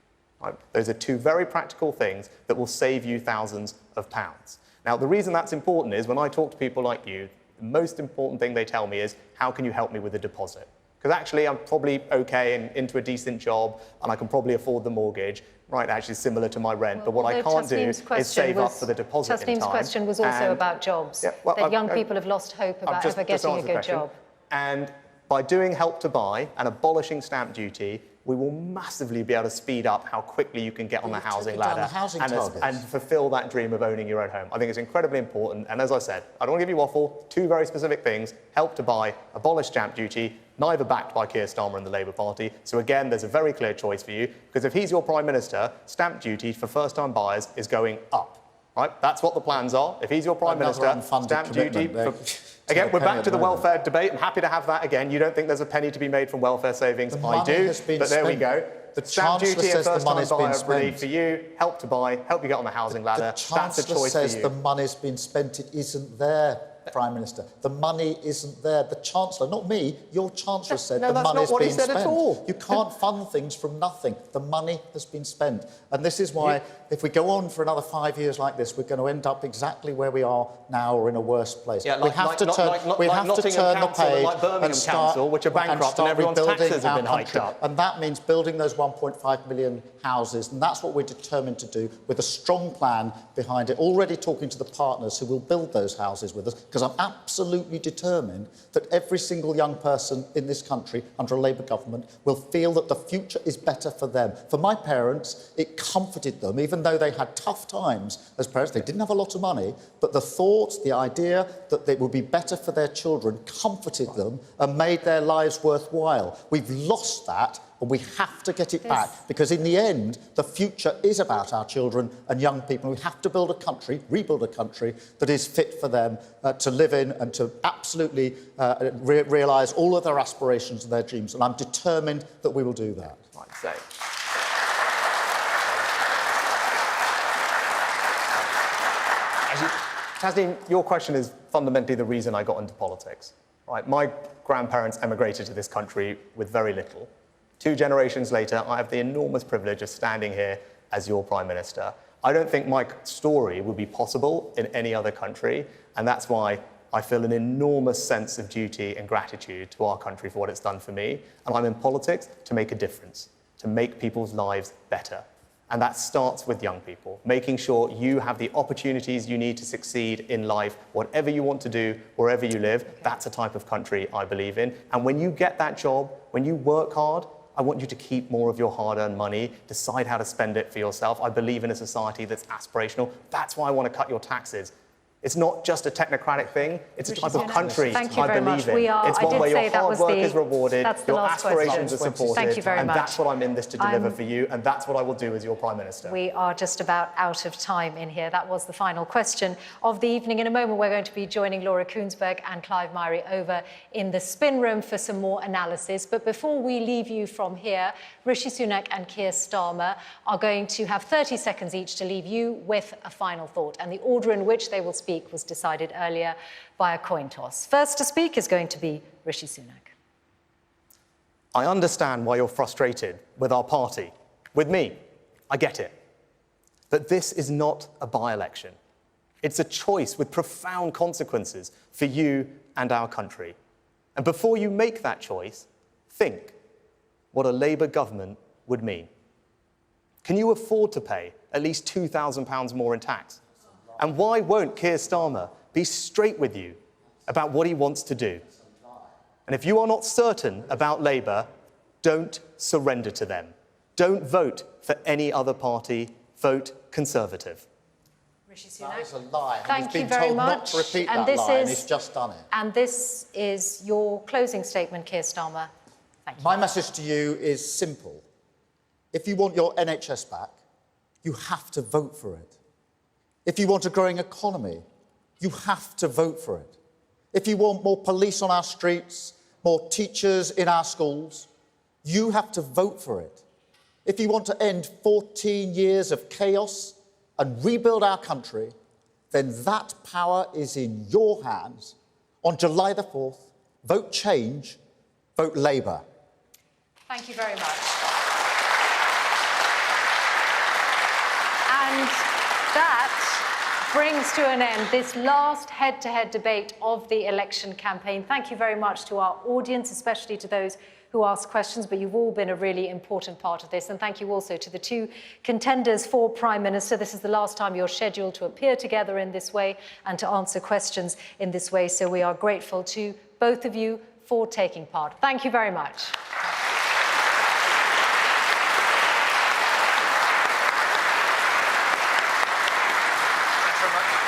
Right? Those are 2 very practical things that will save you thousands of pounds. Now, the reason that's important is when I talk to people like you, the most important thing they tell me is, how can you help me with a deposit? Because actually, I'm probably OK and into a decent job, and I can probably afford the mortgage. Right, actually similar to my rent, but what I can't do is save up for the deposit in time. Tasneem's question was also about jobs, that young people have lost hope about ever getting a good job. And by doing Help to Buy and abolishing stamp duty, we will massively be able to speed up how quickly you can get on the housing ladder and fulfil that dream of owning your own home. I think it's incredibly important. And as I said, I don't want to give you waffle, 2 very specific things: Help to Buy, abolish stamp duty, neither backed by Keir Starmer and the Labour Party. So again, there's a very clear choice for you, because if he's your Prime Minister, stamp duty for first-time buyers is going up. Right? That's what the plans are. If he's your Prime Minister, stamp duty... Again, we're back to the welfare debate. I'm happy to have that again. You don't think there's a penny to be made from welfare savings? I do, but there we go. The stamp duty and first-time buyer relief for you, Help to Buy, help you get on the housing ladder. That's a choice for you. The Chancellor says the money's been spent. It isn't there, Prime Minister. The money isn't there. The Chancellor, not me, your Chancellor said the money's been spent. At all. You can't fund things from nothing. The money has been spent. And this is why, if we go on for another 5 years like this, we're going to end up exactly where we are now or in a worse place. Yeah, we have to turn the page and start, which are bankrupt and everyone's taxes have been hiked up. And that means building those 1.5 million houses, and that's what we're determined to do, with a strong plan behind it. Already talking to the partners who will build those houses with us, because I'm absolutely determined that every single young person in this country under a Labour government will feel that the future is better for them. For my parents, it comforted them, even though they had tough times as parents. They didn't have a lot of money, but the thought, the idea that it would be better for their children comforted them and made their lives worthwhile. We've lost that, and we have to get it back, because in the end, the future is about our children and young people. We have to build a country, rebuild a country that is fit for them to live in and to absolutely realise all of their aspirations and their dreams. And I'm determined that we will do that. Like say. Tasneem, your question is fundamentally the reason I got into politics. Right? My grandparents emigrated to this country with very little. 2 generations later, I have the enormous privilege of standing here as your Prime Minister. I don't think my story would be possible in any other country, and that's why I feel an enormous sense of duty and gratitude to our country for what it's done for me. And I'm in politics to make a difference, to make people's lives better. And that starts with young people, making sure you have the opportunities you need to succeed in life, whatever you want to do, wherever you live. That's a type of country I believe in. And when you get that job, when you work hard, I want you to keep more of your hard-earned money, decide how to spend it for yourself. I believe in a society that's aspirational. That's why I want to cut your taxes. It's not just a technocratic thing, it's a type of country I believe in. It's one where your hard work is rewarded, your aspirations are supported, and that's what I'm in this to deliver for you, and that's what I will do as your Prime Minister. We are just about out of time in here. That was the final question of the evening. In a moment, we're going to be joining Laura Kuenssberg and Clive Myrie over in the spin room for some more analysis. But before we leave you from here, Rishi Sunak and Keir Starmer are going to have 30 seconds each to leave you with a final thought. And the order in which they will speak was decided earlier by a coin toss. First to speak is going to be Rishi Sunak. I understand why you're frustrated with our party, with me. I get it. But this is not a by-election. It's a choice with profound consequences for you and our country. And before you make that choice, think what a Labour government would mean. Can you afford to pay at least £2,000 more in tax? And why won't Keir Starmer be straight with you about what he wants to do? And if you are not certain about Labour, don't surrender to them. Don't vote for any other party. Vote Conservative. Rishi Sunak. That is a lie. Thank you very much. Not to repeat that lie, and he's just done it. And this is your closing statement, Keir Starmer. Thank you. My message to you is simple. If you want your NHS back, you have to vote for it. If you want a growing economy, you have to vote for it. If you want more police on our streets, more teachers in our schools, you have to vote for it. If you want to end 14 years of chaos and rebuild our country, then that power is in your hands. On July the 4th, vote change, vote Labour. Thank you very much. And that brings to an end this last head-to-head debate of the election campaign. Thank you very much to our audience, especially to those who asked questions, but you've all been a really important part of this. And thank you also to the 2 contenders for Prime Minister. This is the last time you're scheduled to appear together in this way and to answer questions in this way. So we are grateful to both of you for taking part. Thank you very much. Thanks very much.